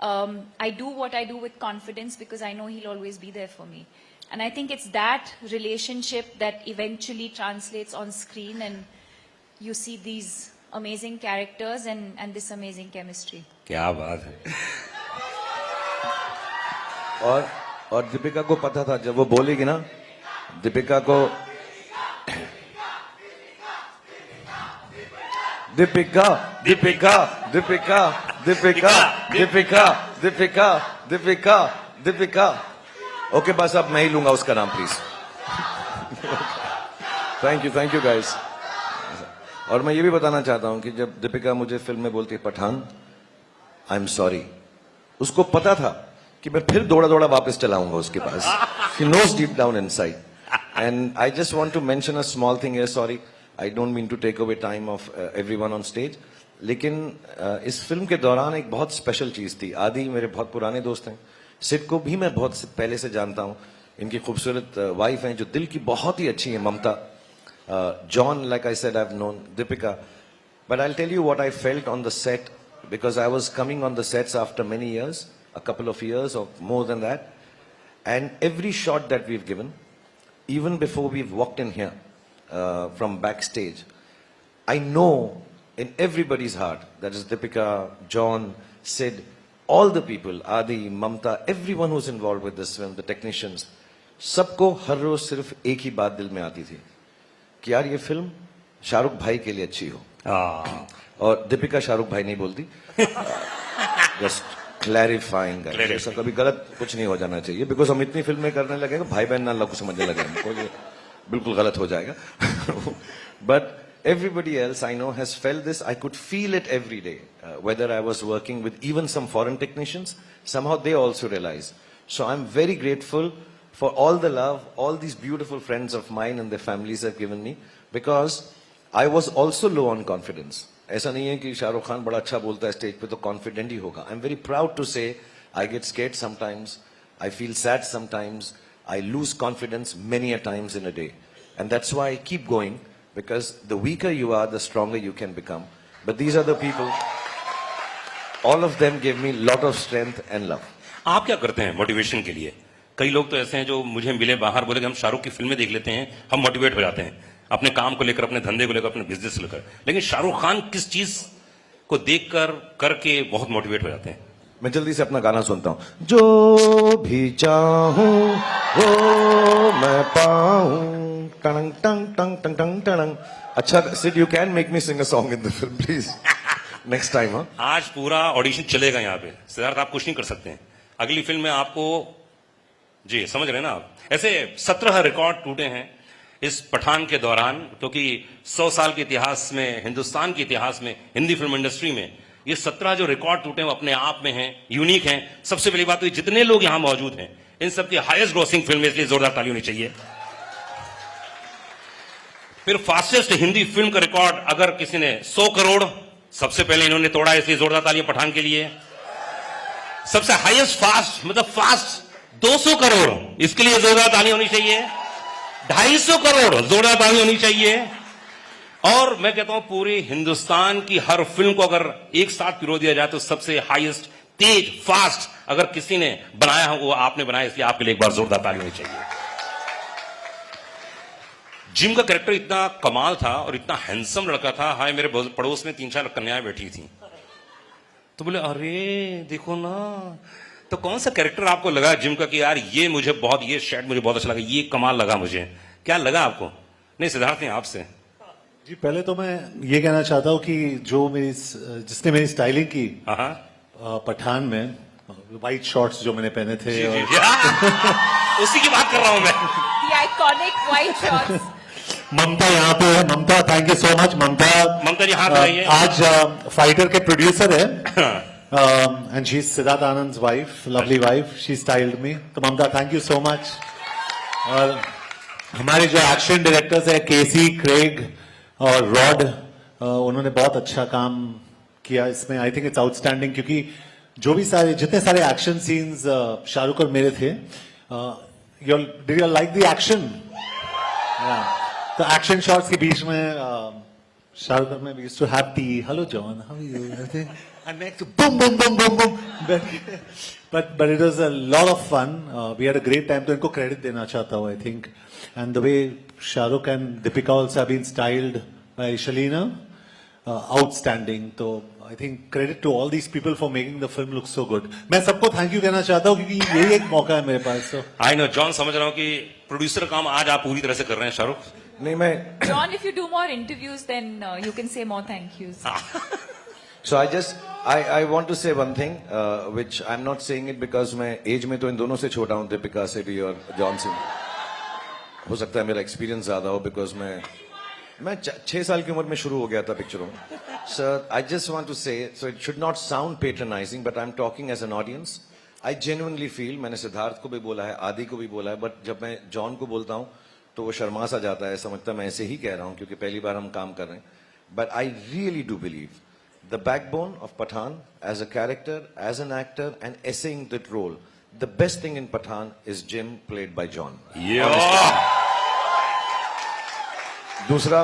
I do what I do with confidence because I know he'll always be there for me. And I think it's that relationship that eventually translates on screen, and you see these amazing characters and this amazing chemistry.
क्या बात है।
और दीपिका को पता था, जब वो बोलेगी ना, दीपिका को दीपिका दीपिका दीपिका दीपिका दीपिका दीपिका दीपिका दीपिका ओके, बस अब मैं ही लूंगा उसका नाम, प्लीज। Thank you guys. और मैं ये भी बताना चाहता हूं कि जब दीपिका मुझे फिल्म में बोलती है पठान, आई एम सॉरी, उसको पता था कि मैं फिर दौड़ा दौड़ा वापस चलाऊंगा उसके पास। She knows deep down inside. And I just want to mention a small thing here, sorry, I don't mean to take away time of everyone on stage, लेकिन इस फिल्म के दौरान एक बहुत स्पेशल चीज थी। आदि मेरे बहुत पुराने दोस्त हैं, सिड को भी मैं बहुत पहले से जानता हूं, इनकी खूबसूरत वाइफ हैं जो दिल की बहुत ही अच्छी है, Mamta. John, like I said, I've known Deepika, but I'll tell you what I felt on the set, because I was coming on the sets after many years, a couple of years or more than that, and every shot that we've given, even before we've walked in here from backstage, I know in everybody's heart, that is Deepika, John, Sid, all the people, Adi, Mamta, everyone who's involved with this film, the technicians, सबको हर रोज सिर्फ एक ही बात दिल में आती थी कि यार ये फिल्म शाहरुख भाई के लिए अच्छी हो। और दीपिका शाहरुख भाई नहीं बोलती, जस्ट क्लैरिफाइंग, ऐसा कभी गलत कुछ नहीं हो जाना चाहिए, बिकॉज हम इतनी फिल्में करने लगे, भाई बहन ना लोग समझने लगे हमको, ये बिल्कुल गलत हो जाएगा। But everybody else I know has felt this. I could feel it every day. Whether I was working with even some foreign technicians, somehow they also realize. So I'm very grateful for all the love, all these beautiful friends of mine and their families have given me, because I was also low on confidence. ऐसा नहीं है कि शाहरुख खान बड़ा अच्छा बोलता है stage पे तो कॉन्फिडेंट ही होगा. I'm very proud to say I get scared sometimes, I feel sad sometimes, I lose confidence many a times in a day. And that's why I keep going, because the weaker you are, the stronger you can become. But these are the people, all of them give me lot of strength and love.
आप क्या करते हैं motivation के लिए? कई लोग तो ऐसे हैं जो मुझे मिले बाहर, बोले कि हम शाहरुख की फिल्में देख लेते हैं, हम मोटिवेट हो जाते हैं अपने काम को लेकर, अपने धंधे को लेकर, अपने बिजनेस को लेकर. लेकिन शाहरुख खान किस चीज को देखकर करके बहुत मोटिवेट हो जाते हैं?
मैं जल्दी से अपना गाना सुनता हूं. जो भी चाहूं वो मैं पाऊं. टंग टंग टंग टंग टंग टंग. अच्छा Sid, you can make me sing a song in the film please, next time. हाँ,
आज पूरा ऑडिशन चलेगा यहाँ पे. सिद्धार्थ आप कुछ नहीं कर सकते हैं. अगली फिल्म में आपको, जी समझ रहे हैं ना आप, ऐसे 17 रिकॉर्ड टूटे हैं इस पठान के दौरान, क्योंकि 100 साल के इतिहास में, हिंदुस्तान के इतिहास में, हिंदी फिल्म इंडस्ट्री में ये 17 जो रिकॉर्ड टूटे हैं वो अपने आप में हैं, यूनिक हैं. सबसे पहली बात तो जितने लोग यहां मौजूद हैं इन सबकी हाईएस्ट ग्रॉसिंग फिल्म है, इसलिए जोरदार ताली होनी चाहिए. फिर फास्टेस्ट हिंदी फिल्म का रिकॉर्ड अगर किसी ने 100 करोड़ सबसे पहले इन्होंने तोड़ा, इसलिए जोरदार तालियां पठान के लिए. सबसे हाईएस्ट फास्ट, मतलब फास्ट 200 करोड़, इसके लिए जोरदार ताली होनी चाहिए. 250 करोड़, जोरदार ताली होनी चाहिए. और मैं कहता हूं पूरे हिंदुस्तान की हर फिल्म को अगर एक साथ पिरो दिया जाए तो सबसे हाईएस्ट, तेज, फास्ट अगर किसी ने बनाया हो वो आपने बनाया, इसलिए आपके लिए एक बार जोरदार ताली होनी चाहिए. जिम का कैरेक्टर इतना कमाल था और इतना हैंडसम लड़का था. हाय, मेरे पड़ोस में 3-4 कन्याएं बैठी थी, तो बोले अरे देखो ना. तो कौन सा कैरेक्टर आपको लगा जिम का कि यार ये मुझे बहुत, ये शर्ट मुझे बहुत अच्छा लगा, ये कमाल लगा मुझे? क्या लगा आपको? नहीं सिद्धार्थ ने आपसे.
जी पहले तो मैं ये कहना चाहता हूँ कि जो मेरी, जिसने मेरी स्टाइलिंग की पठान में, वाइट शॉर्ट्स जो मैंने पहने थे,
जी, जी, उसी की बात कर रहा हूं मैं.
The iconic white shorts.
ममता यहाँ पे है. Mamta, thank you so much.
Mamta ji हाथ लगाइए.
आज फाइटर के प्रोड्यूसर है, and she is Siddharth Anand's wife, lovely wife. She styled me. तो Mamta, thank you so much. और हमारे जो एक्शन डायरेक्टर्स है, केसी, क्रेग और रॉड, उन्होंने बहुत अच्छा काम किया इसमें. आई थिंक इट्स आउटस्टैंडिंग, क्योंकि जो भी सारे, जितने सारे एक्शन सीन्स शाहरुख और मेरे थे, did you like the action? तो एक्शन शॉट्स के बीच में शाहरुख और मैं we used to have tea. Hello John, how are you? Everything. And next boom boom boom boom boom. But it was a lot of fun. We had a great time. तो इनको credit देना चाहता हूँ, I think. And the way Shahrukh and Deepika also have been styled by Shaleena, outstanding. तो आई think credit to all these people for making the film look so good. मैं सबको thank you कहना चाहता हूँ क्योंकि यही एक मौका है मेरे पास. तो
आई नो जॉन, समझ रहा हूं कि प्रोड्यूसर काम आज आप पूरी तरह से कर रहे हैं शाहरुख.
नहीं मैं,
John, if you do more interviews, then you can say more thank yous.
so I want to say one thing, which I'm not saying it because मैं एज में तो इन दोनों से छोटा हूँ, दीपिका से भी और जॉन से. हो सकता है मेरा एक्सपीरियंस ज्यादा हो, बिकॉज मैं 6 साल की उम्र में शुरू हो गया था पिक्चरों में. Sir I just want to say, so it should not sound patronising, but I am talking as an audience. I genuinely feel, मैंने सिद्धार्थ को भी बोला है, आदि को भी बोला है, बट जब मैं जॉन को बोलता हूं तो वो शर्मा सा जाता है, समझता मैं ऐसे ही कह रहा हूं क्योंकि पहली बार हम काम कर रहे हैं. But I really do believe the backbone of Pathaan as a character, as an actor and essaying that role, the best thing in Pathan is Jim played by John. दूसरा,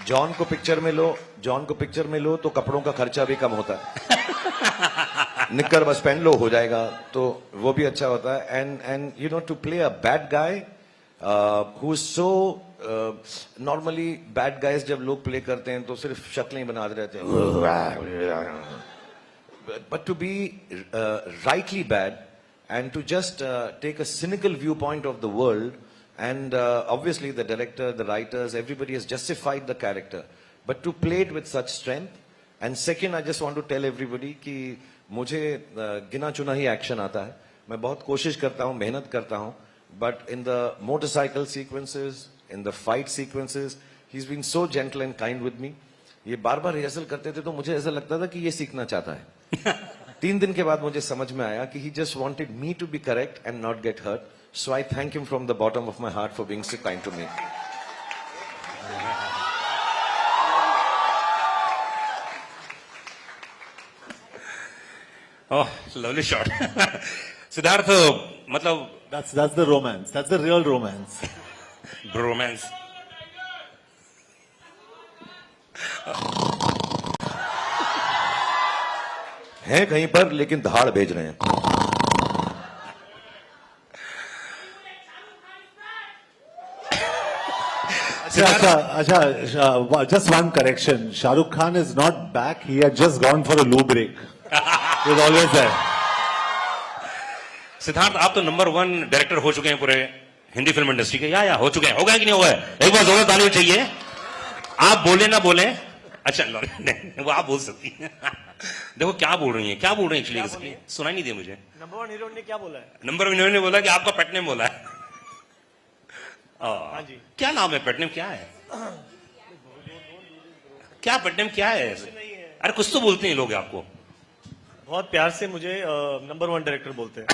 जॉन को पिक्चर में लो तो कपड़ों का खर्चा भी कम होता है. निक्कर बस पहन लो हो जाएगा, तो वो भी अच्छा होता है. And you know, to play a bad guy who is so, normally bad guys जब लोग प्ले करते हैं तो सिर्फ शक्लें बना रहते हैं, but to be rightly bad and to just take a cynical viewpoint of the world. And obviously the director, the writers, everybody has justified the character. But to play it with such strength. And second, I just want to tell everybody कि मुझे गिना चुना ही action आता है. मैं बहुत कोशिश करता हूँ, मेहनत करता हूँ. But in the motorcycle sequences, in the fight sequences, He's been so gentle and kind with me. ये बार बार रिहर्सल करते थे तो मुझे ऐसा लगता था कि ये सीखना चाहता है. 3 दिन के बाद मुझे समझ में आया कि he just wanted me to be correct and not get hurt. So I thank him from the bottom of my heart for being so kind to me.
Oh lovely shot. Siddharth मतलब
That's the romance. That's the real romance.
Romance.
हैं कहीं पर लेकिन धाड़ भेज रहे हैं.
Acha, just one correction. Shah Rukh Khan is not back. He had just gone for a loo break. He was always there.
Siddharth आप तो नंबर 1 डायरेक्टर हो चुके हैं पूरे हिंदी फिल्म इंडस्ट्री के. या हो चुके हैं. हो गए कि नहीं हो गए? एक बार जोरदार ताली चाहिए. आप बोले ना बोले. अच्छा वो आप बोल सकती हैं. देखो क्या बोल रही हैं, क्या बोल रही हैं एक्चुअली, सुनाई नहीं दिया मुझे.
नंबर 1 हीरो ने क्या बोला है?
नंबर 1 हीरो ने बोला कि आपका पेट नेम बोला है.
हाँ जी.
क्या नाम है? पेट नेम क्या है? क्या पेट नेम क्या है? अरे कुछ तो बोलते हैं लोग आपको.
बहुत प्यार से मुझे नंबर 1 डायरेक्टर बोलते हैं.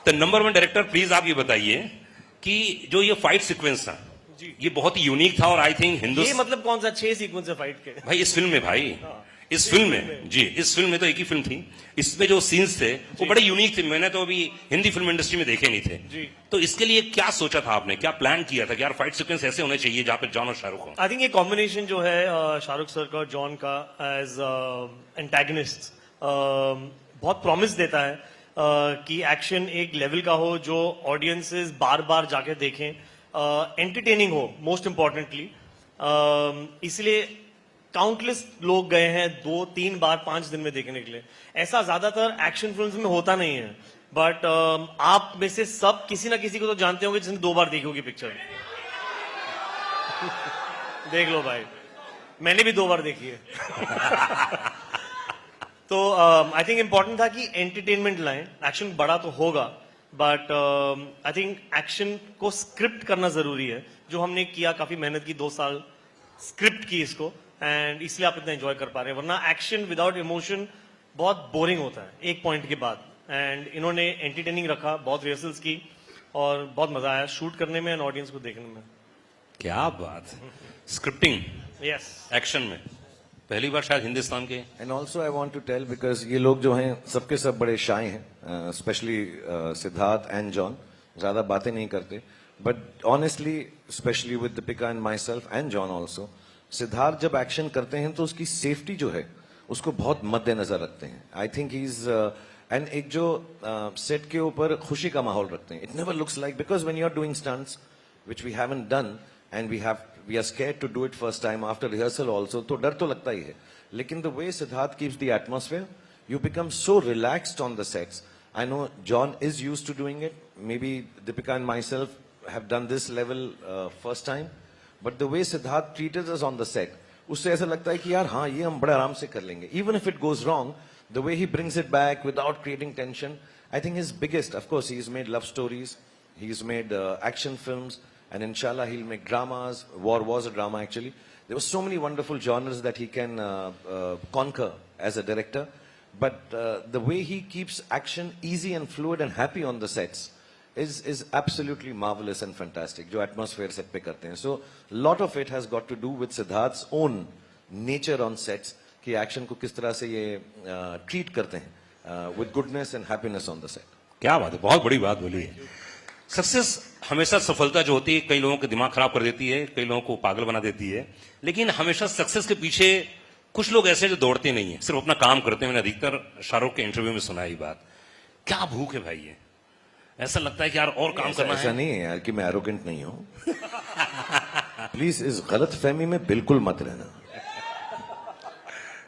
तो नंबर 1 डायरेक्टर प्लीज आप ये बताइए कि जो ये फाइट सीक्वेंस था ये बहुत ही यूनिक था और आई थिंक
ये
हिंदुस्तान
मतलब कौन सा 6 सीक्वेंस है फाइट के?
भाई इस फिल्म में भाई इस फिल्म में जी इस फिल्म में तो एक ही फिल्म थी. इसमें जो सीन्स थे वो बड़े यूनिक थे. मैंने तो अभी हिंदी फिल्म इंडस्ट्री में देखे नहीं थे.
जी.
तो इसके लिए क्या सोचा था आपने, क्या प्लान किया था कि यार फाइट सीक्वेंस ऐसे होने चाहिए जहां पे जॉन और शाहरुख हो?
आई थिंक ये कॉम्बिनेशन जो है शाहरुख सर का और जॉन का एज एंटेगनिस्ट बहुत प्रॉमिस देता है कि एक्शन एक लेवल का हो जो ऑडियंसेस बार बार जाके देखें, एंटरटेनिंग हो मोस्ट इंपॉर्टेंटली. इसलिए काउंटलेस लोग गए हैं 2-3 बार 5 दिन में देखने के लिए. ऐसा ज्यादातर एक्शन फिल्म्स में होता नहीं है. बट आप में से सब किसी ना किसी को तो जानते होंगे जिसने 2 बार देखी होगी पिक्चर. देख लो भाई, मैंने भी 2 बार देखी है. तो आई थिंक इंपॉर्टेंट था कि एंटरटेनमेंट लाएं. एक्शन बड़ा तो होगा बट आई थिंक एक्शन को स्क्रिप्ट करना जरूरी है, जो हमने किया. काफी मेहनत की, 2 साल स्क्रिप्ट की इसको, एंड इसलिए आप इतना एंजॉय कर पा रहे हैं. वरना एक्शन विदाउट इमोशन बहुत बोरिंग होता है एक पॉइंट के बाद. एंड इन्होंने एंटरटेनिंग रखा, बहुत रिहर्सल्स की और बहुत मजा आया शूट करने में एंड ऑडियंस को देखने में.
क्या बात है. Scripting
yes.
एक्शन में पहली बार शायद हिंदुस्तान के.
And also I want to tell because ये लोग जो हैं सबके सब बड़े शाय हैं, स्पेशली सिद्धार्थ एंड जॉन. ज्यादा बातें नहीं करते but honestly specially with Deepika and my self and John also, Siddharth जब एक्शन करते हैं तो उसकी सेफ्टी जो है उसको बहुत मद्देनजर रखते हैं. आई थिंक ही इज एंड एक जो सेट के ऊपर खुशी का माहौल रखते हैं. It never looks like because when you are doing stunts which we haven't done and we are scared to do it first time after rehearsal also, तो डर तो लगता ही है. लेकिन the way Siddharth keeps the atmosphere, you become so relaxed on the sets. I know John is used to doing it. Maybe Deepika and myself have done this level first time. But the way Siddharth treated us on the set, उससे ऐसा लगता है कि यार हाँ ये हम बड़े आराम से कर लेंगे. Even if it goes wrong, the way he brings it back without creating tension, I think his biggest, of course, he's made love stories, he's made action films, and inshallah he'll make dramas. War was a drama actually. There were so many wonderful genres that he can conquer as a director. But the way he keeps action easy and fluid and happy on the sets is absolutely marvelous and fantastic. जो atmosphere set पे करते हैं. So lot of it has got to do with Siddharth's own nature on sets कि action को किस तरह से ये treat करते हैं with goodness and happiness on the set.
क्या बात है, बहुत बड़ी बात बोली है. सक्सेस हमेशा, सफलता जो होती है कई लोगों के दिमाग खराब कर देती है, कई लोगों को पागल बना देती है. लेकिन हमेशा सक्सेस के पीछे कुछ लोग ऐसे जो दौड़ते नहीं है, सिर्फ अपना काम करते हैं. मैंने अधिकतर शाहरुख के इंटरव्यू में सुना है ये बात. क्या भूख है भाई, ये ऐसा लगता है कि यार और काम करना
ऐसा
है.
नहीं है यार कि मैं एरोगेंट नहीं हूं. प्लीज इस गलत फहमी में बिल्कुल मत रहना.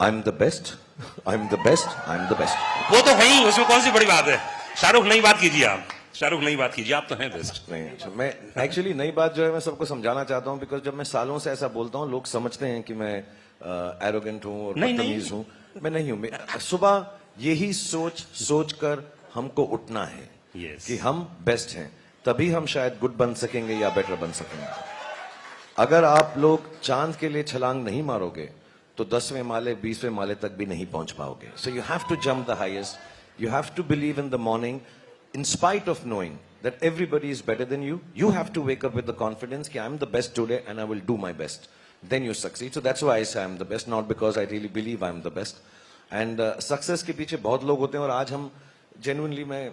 I am the best, I am the best, I am the best.
वो तो है ही, उसमें कौन सी बड़ी बात है. शाहरुख नई बात कीजिए आप, शाहरुख नई बात कीजिए, आप तो हैं बेस्ट.
नहीं, अच्छा, मैं एक्चुअली नई बात जो है मैं सबको समझाना चाहता हूं बिकॉज जब मैं सालों से ऐसा बोलता हूं लोग समझते हैं कि मैं एरोगेंट हूं और
नहीं,
बदतमीज हूं. मैं नहीं हूं. सुबह यही सोच कर हमको उठना है
Yes.
कि हम बेस्ट हैं, तभी हम शायद गुड बन सकेंगे या बेटर बन सकेंगे. अगर आप लोग चांद के लिए छलांग नहीं मारोगे तो 10वें माले 20वें माले तक भी नहीं पहुंच पाओगे. So you have to jump the highest. You have to believe in the morning, in spite of knowing that everybody is better than you. You have to wake up with the confidence that I'm the best today and I will do my best. Then you succeed. So that's why I say I'm the best, not because I really believe I'm the best. And success के पीछे बहुत लोग होते हैं और आज हम genuinely मैं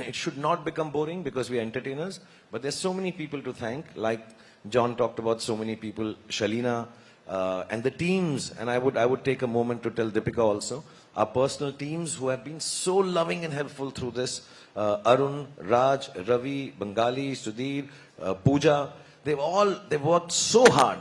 it should not become boring because we are entertainers, but there's so many people to thank, like John talked about, so many people, Shalina, and the teams, and I would take a moment to tell Deepika also, our personal teams who have been so loving and helpful through this, Arun, Raj, Ravi, Bengali, Sudhir, Pooja, they've worked so hard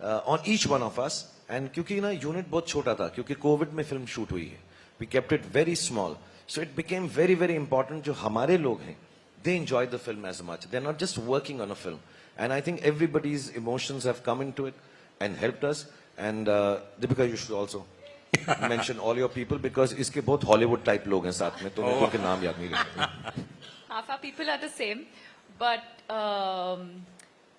on each one of us, and क्योंकि ना unit बहुत छोटा था, क्योंकि Covid में film shoot हुई है, we kept it very small, so it became very very important. जो हमारे लोग हैं, they enjoy the film as much. They're not just working on a film, and I think everybody's emotions have come into it and helped us. And Deepika, you should also mention all your people because इसके बहुत Hollywood type लोग हैं साथ में, तो मैं उनके नाम याद नहीं रखता.
Half our people are the same, but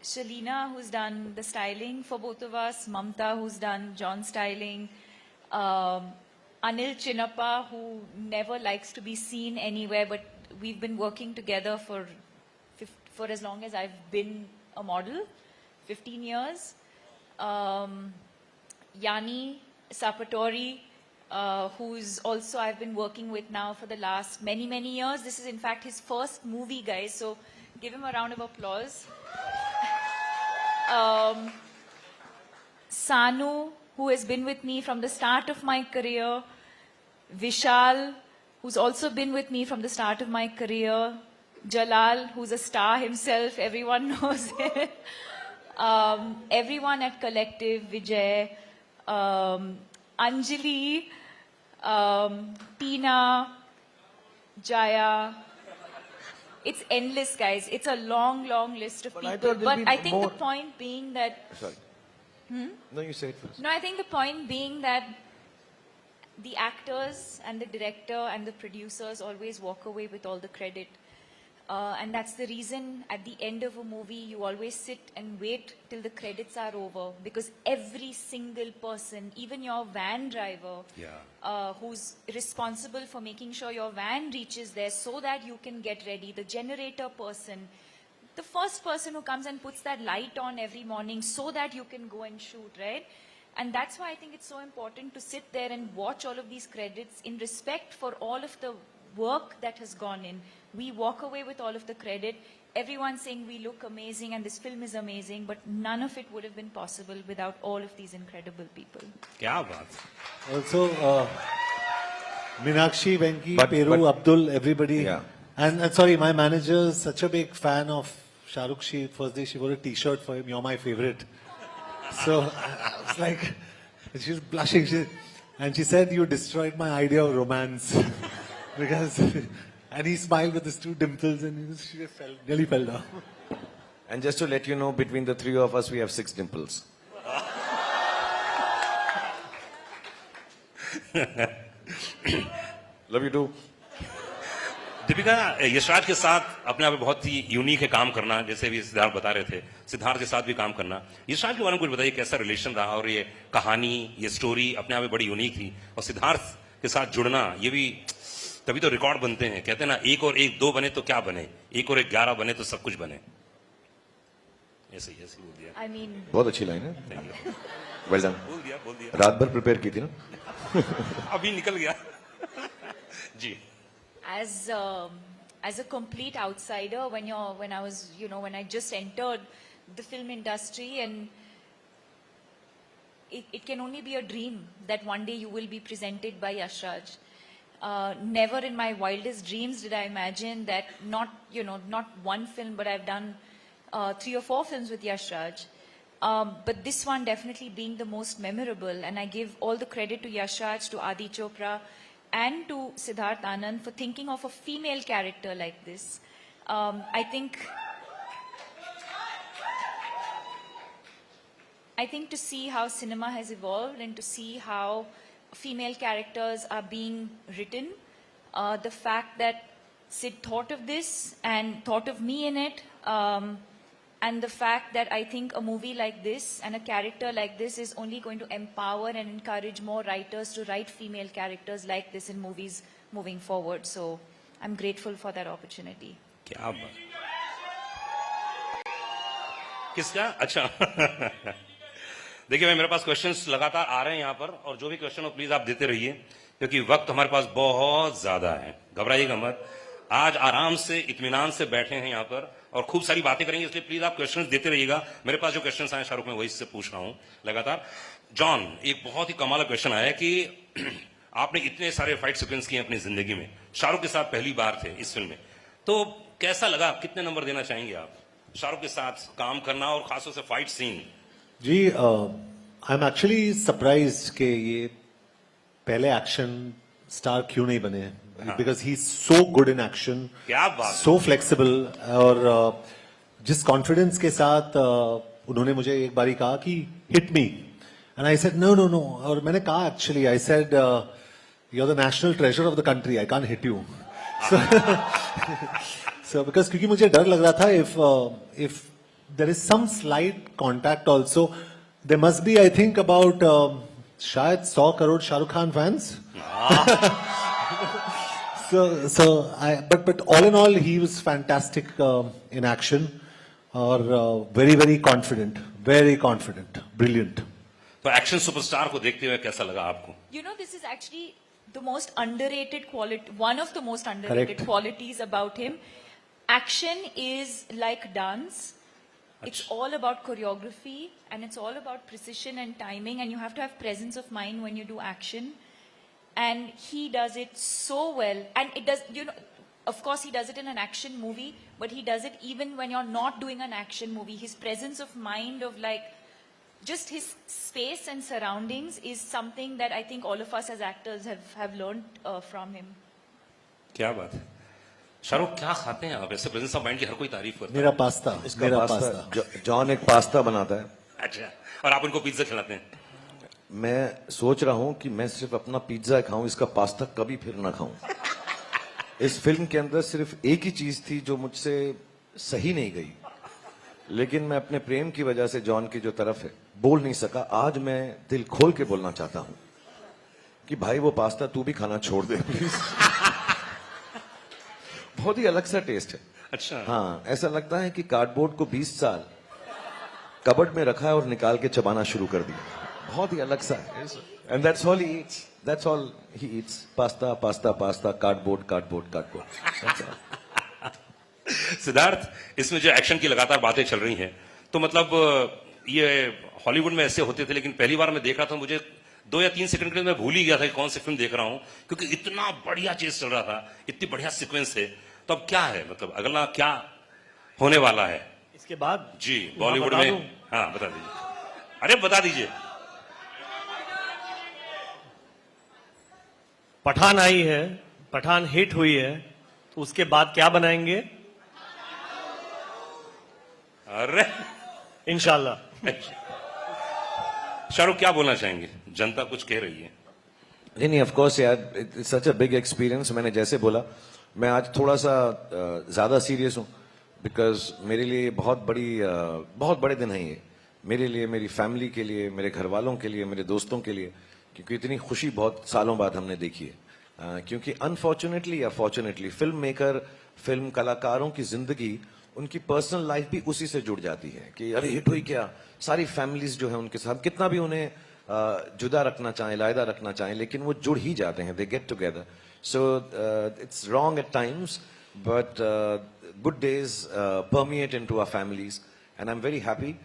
Shalina, who's done the styling for both of us, Mamta, who's done John's styling, Anil Chinnappa, who never likes to be seen anywhere, but we've been working together for as long as I've been a model, 15 years. Yanni Sapatori, who's also I've been working with now for the last many, many years. This is in fact his first movie, guys, so give him a round of applause. Sanu, who has been with me from the start of my career. Vishal, who's also been with me from the start of my career. Jalal, who's a star himself, everyone knows it. Everyone at Collective, Vijay, Anjali, Tina, Jaya. It's endless, guys. It's a long, long list of
But I
people.
thought there'll
But
be
I think
more.
the point being that...
Sorry. No, you say it first.
No, I think the point being that the actors and the director and the producers always walk away with all the credit. And that's the reason at the end of a movie, you always sit and wait till the credits are over. Because every single person, even your van driver, who's responsible for making sure your van reaches there so that you can get ready, the generator person, the first person who comes and puts that light on every morning so that you can go and shoot, right? And that's why I think it's so important to sit there and watch all of these credits in respect for all of the work that has gone in. We walk away with all of the credit. Everyone's saying we look amazing and this film is amazing, but none of it would have been possible without all of these incredible people.
क्या बात.
Also, Meenakshi, Venki,
But-
Peru, Abdul, everybody.
Yeah.
And sorry, my manager is such a big fan of Shahrukh. First day she wore a T-shirt for him. You're my favorite. So I was like, she's blushing. And she said, you destroyed my idea of romance. Because, and he smiled with his two dimples and she just nearly fell down.
And just to let you know, between the three of us, we have 6 dimples. Love you too.
Deepika, Yashraj के साथ अपने आप में बहुत ही unique है काम करना, जैसे भी सिद्धार्थ बता रहे थे. सिद्धार्थ के साथ भी काम करना. यशराज के बारे में कुछ बताइए, कैसा रिलेशन रहा और ये कहानी, ये स्टोरी अपने आप में बड़ी यूनिक थी. और सिद्धार्थ के साथ जुड़ना, ये भी तभी तो रिकॉर्ड बनते हैं. कहते हैं ना, 1 और 1 2 बने तो क्या बने, 1 और 1 11 बने तो सब कुछ बने. ऐसे ही बोल दिया.
I mean,
बहुत अच्छी लाइन है. Well done.
बोल दिया.
रात भर प्रिपेयर की थी ना.
अभी निकल गया. जी.
as a complete outsider, when I just entered the film industry, and it can only be a dream that one day you will be presented by Yashraj. Never in my wildest dreams did I imagine that not one film, but I've done 3 or 4 films with Yashraj. But this one definitely being the most memorable, and I give all the credit to Yashraj, to Adi Chopra, and to Siddharth Anand for thinking of a female character like this. I think to see how cinema has evolved and to see how female characters are being written, the fact that Sid thought of this and thought of me in it, And the fact that I think a movie like this and a character like this is only going to empower and encourage more writers to write female characters like this in movies moving forward. So I'm grateful for that opportunity.
क्या बात किसका अच्छा देखिए भाई मेरे पास questions लगातार आ रहे हैं यहाँ पर और जो भी क्वेश्चन हो प्लीज आप देते रहिए क्योंकि वक्त हमारे पास बहुत ज्यादा है घबराइएगा मत आज आराम से इत्मीनान से बैठे हैं यहाँ पर और खूब सारी बातें करेंगे इसलिए प्लीज आप क्वेश्चंस देते रहिएगा मेरे पास जो क्वेश्चंस आए शाहरुख में वही से पूछ रहा हूं लगातार जॉन एक बहुत ही कमाल क्वेश्चन आया कि आपने इतने सारे फाइट सीक्वेंस किए अपनी जिंदगी में शाहरुख के साथ पहली बार थे इस फिल्म में तो कैसा लगा कितने नंबर देना चाहेंगे आप शाहरुख के साथ काम करना और खासतौर से फाइट सीन
जी आई एम एक्चुअली सरप्राइज्ड कि ये पहले एक्शन स्टार क्यों नहीं बने because he so good in action
क्या बात
सो फ्लेक्सिबल और जिस कॉन्फिडेंस के साथ उन्होंने मुझे एक बारी कहा कि hit me and I said no no no और मैंने कहा actually I said you are the national treasure of the country I can't hit you so because क्योंकि मुझे डर लग रहा था if there is some slight contact also there must be I think about शायद 100 crore Shahrukh Khan fans So but all in all, he was fantastic in action, or very confident, brilliant.
तो action superstar को देखते हुए कैसा लगा आपको
You know, this is actually the most underrated quality, one of the most underrated
Correct.
qualities about him. Action is like dance. It's all about choreography and it's all about precision and timing, and you have to have presence of mind when you do action. And he does it so well. And it does, you know, of course he does it in an action movie, but he does it even when you're not doing an action movie. His presence of mind, of like, just his space and surroundings is something that I think all of us as actors have learned from him.
क्या बात है शाहरुख क्या खाते हैं आप ऐसे presence of mind की हर कोई तारीफ करता
मेरा पास्ता
इसका
मेरा
पास्ता
पास्ता
जॉन एक पास्ता बनाता है
है अच्छा और आप उनको पिज्जा खिलाते हैं
मैं सोच रहा हूं कि मैं सिर्फ अपना पिज्जा खाऊं इसका पास्ता कभी फिर ना खाऊं इस फिल्म के अंदर सिर्फ एक ही चीज थी जो मुझसे सही नहीं गई लेकिन मैं अपने प्रेम की वजह से जॉन की जो तरफ है बोल नहीं सका आज मैं दिल खोल के बोलना चाहता हूं कि भाई वो पास्ता तू भी खाना छोड़ दे प्लीज बहुत ही अलग सा टेस्ट है
अच्छा
हाँ ऐसा लगता है कि कार्डबोर्ड को 20 साल कबर्ड में रखा है और निकाल के चबाना शुरू कर दिया बहुत ही अलग सा है and that's all he eats that's all he eats pasta pasta pasta cardboard cardboard cardboard
Siddharth इसमें जो एक्शन की लगातार बातें चल रही हैं तो मतलब ये हॉलीवुड में ऐसे होते थे लेकिन पहली बार मैं देख रहा था मुझे 2 या 3 सेकंड के लिए मैं भूल ही गया था कि कौन सी फिल्म देख रहा हूं क्योंकि इतना बढ़िया चीज चल रहा था इतनी बढ़िया सीक्वेंस है तो अब क्या है मतलब अगला क्या होने वाला है
इसके बाद
जी
मैं
बॉलीवुड
बता
में
दूं?
हाँ बता दीजिए अरे बता दीजिए
पठान आई है पठान हिट हुई है तो उसके बाद क्या बनाएंगे
अरे
इंशाल्लाह
शाहरुख क्या बोलना चाहेंगे जनता कुछ कह रही है
नहीं ऑफ कोर्स यार it's such a big experience मैंने जैसे बोला मैं आज थोड़ा सा ज्यादा सीरियस हूं बिकॉज मेरे लिए बहुत बड़े दिन हैं ये मेरे लिए मेरी फैमिली के लिए मेरे घर वालों के लिए मेरे दोस्तों के लिए क्योंकि इतनी खुशी बहुत सालों बाद हमने देखी है क्योंकि अनफॉर्चुनेटली या फॉर्चुनेटली फिल्म मेकर फिल्म कलाकारों की जिंदगी उनकी पर्सनल लाइफ भी उसी से जुड़ जाती है कि अरे हिट हुई क्या सारी फैमिलीज जो है उनके साथ कितना भी उन्हें जुदा रखना चाहें लायदा रखना चाहें लेकिन वो जुड़ ही जाते हैं they get together so it's wrong at times but good days permeate into our families and I'm very happy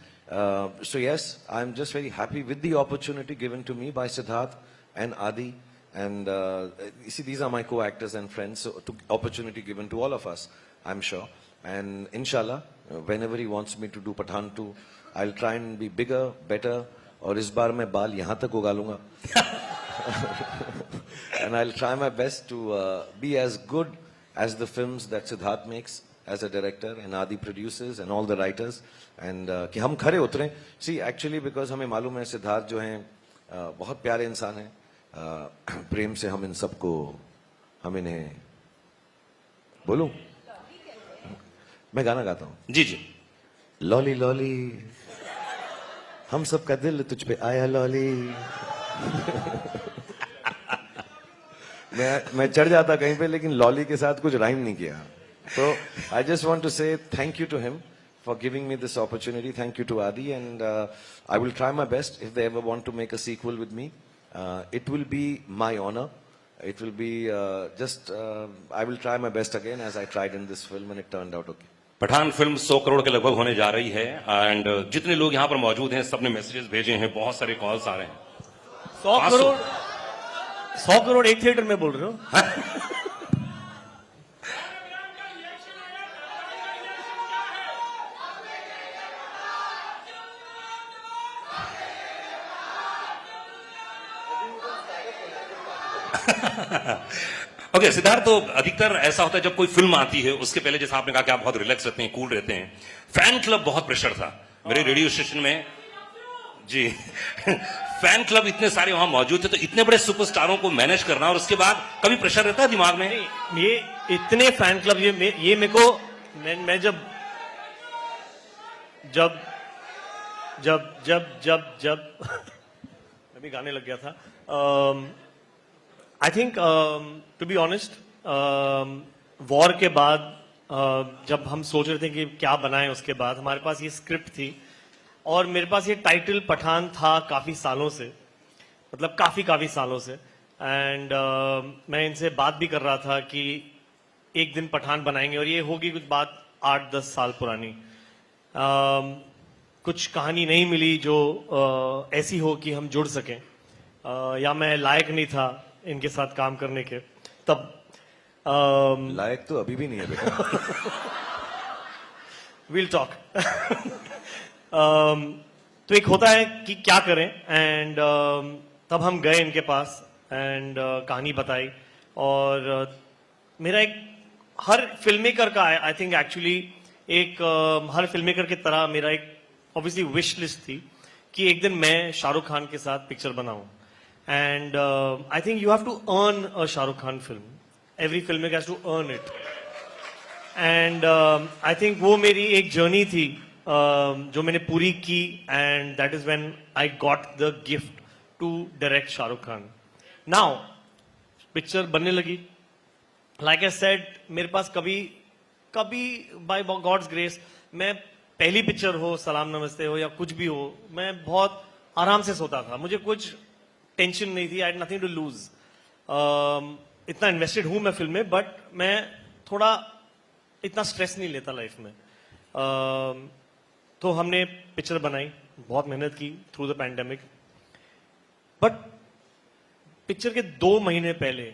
so yes I'm just very happy with the opportunity given to me by Siddharth and Adi and you see these are my co-actors and friends so opportunity given to all of us I'm sure and inshallah whenever he wants me to do Pathaan 2 I'll try and be bigger better और इस बार मैं बाल यहाँ तक उगा लूंगा and I'll try my best to be as good as the films that Siddharth makes as a director and Adi produces and all the writers and कि हम खरे उतरें see actually because हमें मालूम है सिद्धार्थ जो हैं बहुत प्यारे इंसान हैं प्रेम से हम इन सबको हम इन्हें बोलूं मैं गाना गाता हूं
जी जी
लॉली लॉली, हम सबका दिल तुझ पे आया लॉली। मैं चढ़ जाता कहीं पे, लेकिन लॉली के साथ कुछ राइम नहीं किया। तो I just want to say thank you to him for giving me this opportunity. Thank you to Adi, and I will try my best. If they ever want to make a sequel with me, it will be my honor. It will be I will try my best again as I tried in this film, and it turned out okay.
Pathaan फिल्म 100 करोड़ के लगभग होने जा रही है and जितने लोग यहाँ पर मौजूद हैं सबने मैसेजेस भेजे हैं, बहुत सारे कॉल्स आ रहे हैं।
100 करोड़ एक थिएटर में बोल रहे हो?
ओके सिद्धार्थ, तो अधिकतर ऐसा होता है जब कोई फिल्म आती है उसके पहले, जैसा आपने कहा कि आप बहुत रिलैक्स रहते हैं, कूल रहते हैं, फैन क्लब बहुत प्रेशर था मेरे रेडियो स्टेशन में जी। फैन क्लब इतने सारे वहां मौजूद थे, तो इतने बड़े सुपरस्टारों को मैनेज करना और उसके बाद कभी प्रेशर रहता है दिमाग में?
ये इतने फैन क्लब, ये मेरे को मैं जब जब जब जब जब जब मैं भी गाने लग गया था। I think to be honest, War के बाद जब हम सोच रहे थे कि क्या बनाएं, उसके बाद हमारे पास ये स्क्रिप्ट थी और मेरे पास ये टाइटल पठान था काफी सालों से, मतलब काफी सालों से। एंड मैं इनसे बात भी कर रहा था कि एक दिन पठान बनाएंगे, और ये होगी कुछ बात 8-10 साल पुरानी। कुछ कहानी नहीं मिली जो ऐसी हो कि हम जुड़ सकें, या मैं लायक नहीं था इनके साथ काम करने के तब।
लायक तो अभी भी नहीं है बेटा।
Will talk. तो एक होता है कि क्या करें, एंड तब हम गए इनके पास एंड कहानी बताई। और मेरा एक, हर फिल्म मेकर का आई थिंक एक्चुअली एक हर फिल्म मेकर की तरह मेरा एक ऑब्वियसली विश लिस्ट थी कि एक दिन मैं शाहरुख खान के साथ पिक्चर बनाऊं। And I think you have to earn a Shah Rukh Khan film. Every filmmaker has to earn it. And I think वो मेरी एक जर्नी थी जो मैंने पूरी की, and that is when I got the gift to direct Shah Rukh Khan. Now, picture बनने लगी. Like I said, मेरे पास कभी by God's grace, मैं पहली पिक्चर हो, सलाम नमस्ते हो या कुछ भी हो, मैं बहुत आराम से सोता था। मुझे कुछ टेंशन नहीं थी, I had nothing to lose. इतना इन्वेस्टेड हूं मैं फिल्म में, बट मैं थोड़ा इतना स्ट्रेस नहीं लेता लाइफ में। तो हमने पिक्चर बनाई, बहुत मेहनत की through the pandemic. But picture के 2 महीने पहले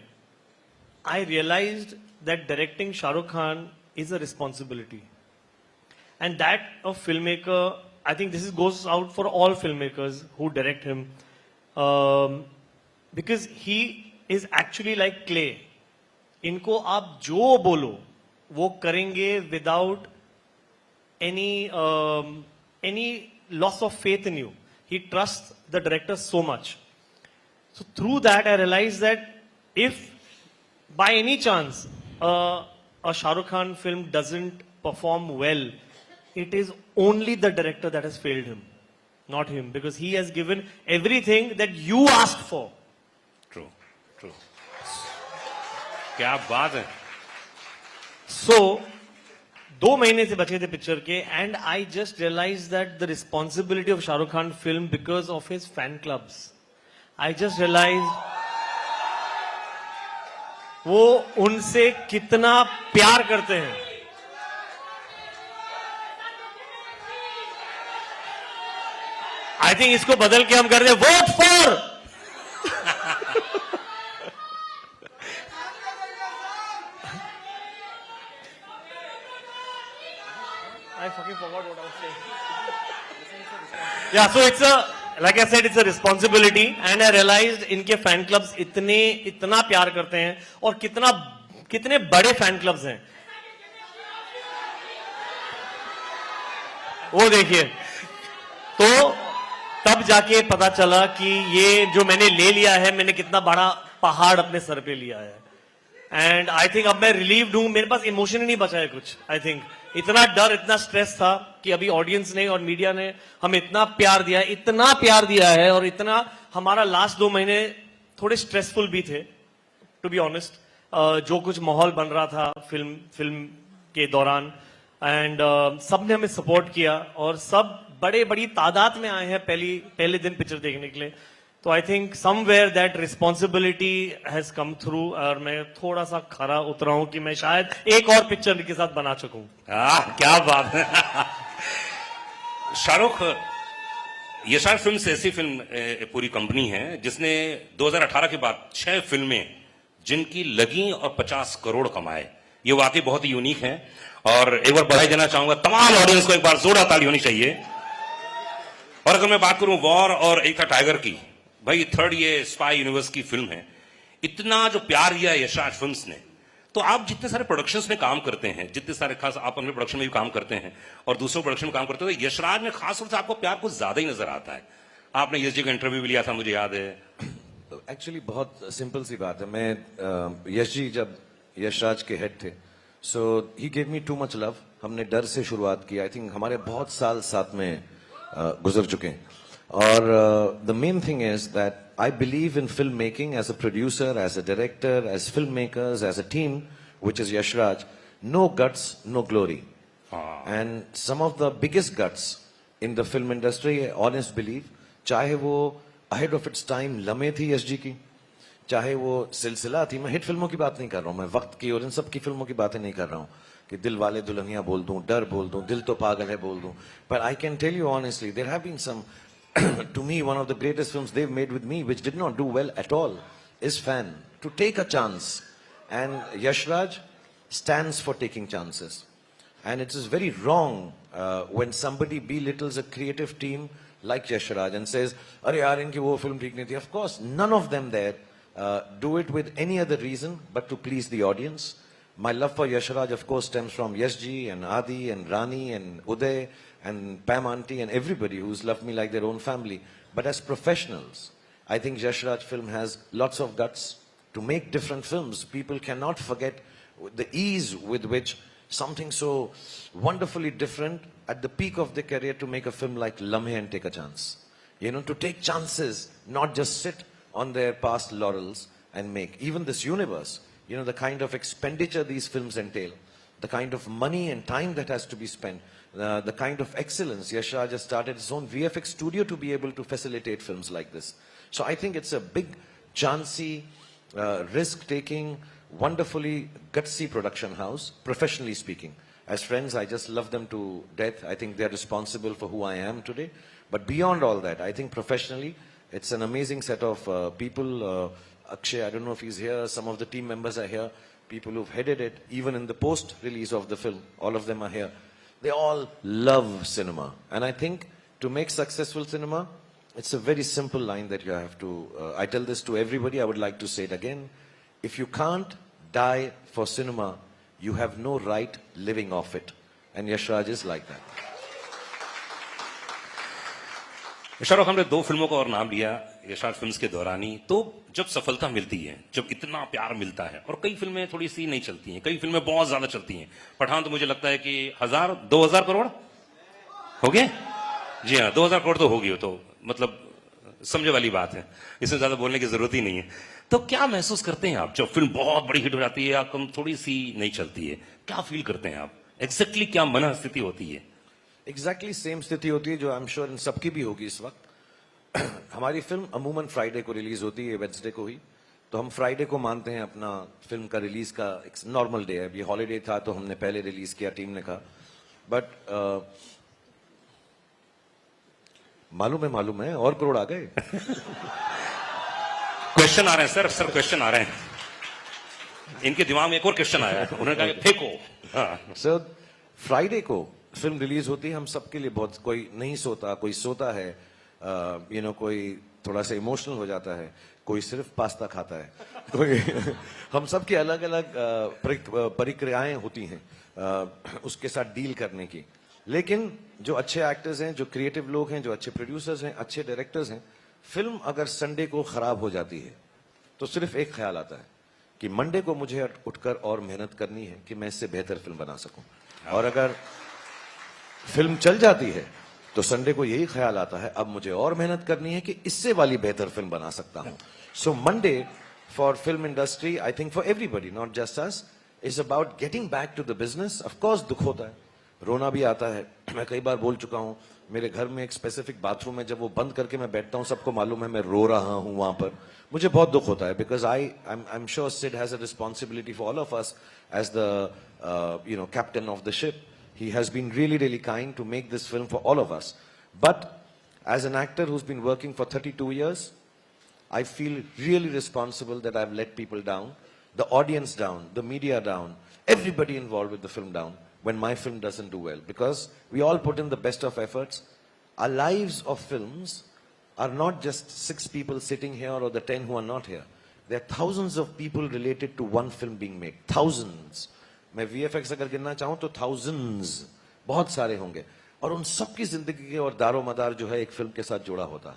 I realised that directing Shahrukh Khan is a responsibility, and that a film maker, I think this goes out for all film makers who direct him, because he is actually like clay. इनको आप जो बोलो वो करेंगे without any loss of faith in you. He trusts the director so much. So through that I realized that if by any chance a Shah Rukh Khan film doesn't perform well, it is only the director that has failed him, not him, because he has given everything that you asked for.
True true, क्या बात है।
So 2 महीने से बचे थे picture के, and I just realize that the responsibility of Shahrukh Khan film because of his fan clubs. I just realize वो उनसे कितना प्यार करते हैं। आई थिंक इसको बदल के हम कर रहे vote for. I fucking forgot what I was saying. Yeah, so it's a, like I said, it's a responsibility, and I realized इनके फैन क्लब्स इतना प्यार करते हैं, और कितने बड़े फैन क्लब्स हैं वो देखिए। तो तब जाके पता चला कि ये जो मैंने ले लिया है, मैंने कितना बड़ा पहाड़ अपने सर पे लिया है। एंड आई थिंक अब मैं रिलीव्ड हूं, मेरे पास इमोशन ही नहीं बचा है कुछ। आई थिंक इतना डर, इतना स्ट्रेस था कि अभी ऑडियंस ने और मीडिया ने हमें इतना प्यार दिया है, और इतना हमारा लास्ट 2 महीने थोड़े स्ट्रेसफुल भी थे, टू बी ऑनेस्ट। जो कुछ माहौल बन रहा था फिल्म के दौरान, एंड सबने हमें सपोर्ट किया, और सब बड़ी तादाद में आए हैं पहले दिन पिक्चर देखने के लिए। तो I think somewhere that responsibility has come through, और मैं थोड़ा सा खरा उतरा हूं कि मैं शायद एक और पिक्चर के साथ बना सकूं।
क्या बात है। शाहरुख, यशराज फिल्म्स ऐसी फिल्म पूरी कंपनी है जिसने 2018 के बाद 6 फिल्में जिनकी लगी और 50 करोड़ कमाए। ये वाकई बहुत ही यूनिक है, और एक बार बधाई देना चाहूंगा तमाम ऑडियंस को, एक बार जोरदार ताली होनी चाहिए। और अगर मैं बात करूं वॉर और एक था टाइगर की, भाई 3rd ये स्पाई यूनिवर्स की फिल्म है, इतना जो प्यार दिया यशराज फिल्म्स ने। तो आप जितने सारे प्रोडक्शंस में काम करते हैं, जितने सारे खास आप अपने प्रोडक्शन में भी काम करते हैं और दूसरे प्रोडक्शन में काम करते हो, तो यशराज में खास तौर से आपको प्यार कुछ ज्यादा ही नजर आता है। आपने यश जी का इंटरव्यू भी लिया था, मुझे याद है।
एक्चुअली बहुत सिंपल सी बात है। मैं यश जी जब यशराज के हेड थे, so he gave me too much love. हमने डर से शुरुआत की। आई थिंक हमारे बहुत साल साथ में गुजर चुके हैं, और the main thing is that I believe in film making as a producer, as a director, as film makers, as a team which is Yashraj, no guts, no glory. And some of the biggest guts in the film industry, honest belief, चाहे वो ahead of its time लम्हे थी यश जी की, चाहे वो सिलसिला थी। मैं हिट फिल्मों की बात नहीं कर रहा हूं, मैं वक्त की और इन सब की फिल्मों की बातें नहीं कर रहा हूं कि दिल वाले दुल्हनिया बोल दूं, डर बोल दूं, दिल तो पागल है बोल दूं। But I can tell you honestly, there have been some, to me, one of the greatest films they've made with me, which did not do well at all, is Fan. To take a chance. And Yashraj stands for taking chances. And it is very wrong when somebody belittles a creative team like Yashraj and says, "Arey yaar, inki wo film theek nahi thi." Of course, none of them there do it with any other reason but to please the audience. My love for Yashraj, of course, stems from Yash ji and Adi and Rani and Uday and Pam Auntie and everybody who's loved me like their own family. But as professionals, I think Yashraj film has lots of guts to make different films. People cannot forget the ease with which something so wonderfully different at the peak of their career to make a film like Lamhe and take a chance. You know, to take chances, not just sit on their past laurels and make. Even this universe, you know, the kind of expenditure these films entail, the kind of money and time that has to be spent, the kind of excellence. Yashraj has started his own VFX studio to be able to facilitate films like this. So I think it's a big, chancy, risk-taking, wonderfully gutsy production house, professionally speaking. As friends, I just love them to death. I think they're responsible for who I am today. But beyond all that, I think professionally, it's an amazing set of people. Akshay, I don't know if he's here. Some of the team members are here. People who've headed it, even in the post-release of the film, all of them are here. They all love cinema. And I think to make successful cinema, it's a very simple line that you have to, I tell this to everybody, I would like to say it again. If you can't die for cinema, you have no right living off it. And Yashraj is like that.
Shahrukh, हमने 2 फिल्मों का और नाम लिया Yashraj films के दौरान ही। तो जब सफलता मिलती है, जब इतना प्यार मिलता है, और कई फिल्में थोड़ी सी नहीं चलती हैं, कई फिल्में बहुत ज्यादा चलती हैं। पठान तो मुझे लगता है कि 2000 करोड़ हो गए। जी हाँ, 2000 करोड़ तो होगी, हो तो मतलब समझे वाली बात है, इसमें ज्यादा बोलने की जरूरत ही नहीं है। तो क्या महसूस करते हैं आप जब फिल्म बहुत बड़ी हिट हो जाती है या कम थोड़ी सी नहीं चलती है? क्या फील करते हैं आप? एग्जैक्टली क्या मन स्थिति होती है?
एग्जैक्टली सेम स्थिति होती है जो आई एम श्योर इन सबकी भी होगी इस वक्त। हमारी फिल्म अमूमन फ्राइडे को रिलीज होती है, वेडनेसडे को ही, तो हम फ्राइडे को मानते हैं अपना फिल्म का रिलीज का एक नॉर्मल डे है। अभी हॉलीडे था तो हमने पहले रिलीज किया, टीम ने कहा। बट मालूम है और करोड़ आ गए।
क्वेश्चन आ रहे हैं सर क्वेश्चन आ रहे हैं, इनके दिमाग में एक और क्वेश्चन आया है, उन्होंने कहा कि फेंको।
सर फ्राइडे को फिल्म रिलीज होती है, हम सबके लिए बहुत, कोई नहीं सोता, कोई सोता है, यू नो, कोई थोड़ा सा इमोशनल हो जाता है, कोई सिर्फ पास्ता खाता है, कोई हम सबकी अलग अलग प्रक्रियाएं होती हैं उसके साथ डील करने की। लेकिन जो अच्छे एक्टर्स हैं, जो क्रिएटिव लोग हैं, जो अच्छे प्रोड्यूसर्स हैं, अच्छे डायरेक्टर्स हैं, फिल्म अगर संडे को खराब हो जाती है तो सिर्फ एक ख्याल आता है कि मंडे को मुझे उठकर और मेहनत करनी है कि मैं इससे बेहतर फिल्म बना सकूं, और अगर फिल्म चल जाती है तो संडे को यही ख्याल आता है अब मुझे और मेहनत करनी है कि इससे वाली बेहतर फिल्म बना सकता हूं. So Monday for film industry, I think for everybody, not just us, is about getting back to the business. Of course दुख होता है, रोना भी आता है. मैं कई बार बोल चुका हूं, मेरे घर में एक स्पेसिफिक बाथरूम है, जब वो बंद करके मैं बैठता हूं सबको मालूम है मैं रो रहा हूं वहां पर. मुझे बहुत दुख होता है because I am sure Sid has a responsibility for all of us as the captain of the ship. He has been really, really kind to make this film for all of us. But as an actor who's been working for 32 years, I feel really responsible that I've let people down, the audience down, the media down, everybody involved with the film down when my film doesn't do well. Because we all put in the best of efforts. Our lives of films are not just 6 people sitting here or the 10 who are not here. There are thousands of people related to one film being made. Thousands. मैं VFX अगर गिनना चाहूं तो thousands, बहुत सारे होंगे, और उन सबकी जिंदगी के और दारो मदार जो है एक फिल्म के साथ जुड़ा होता है.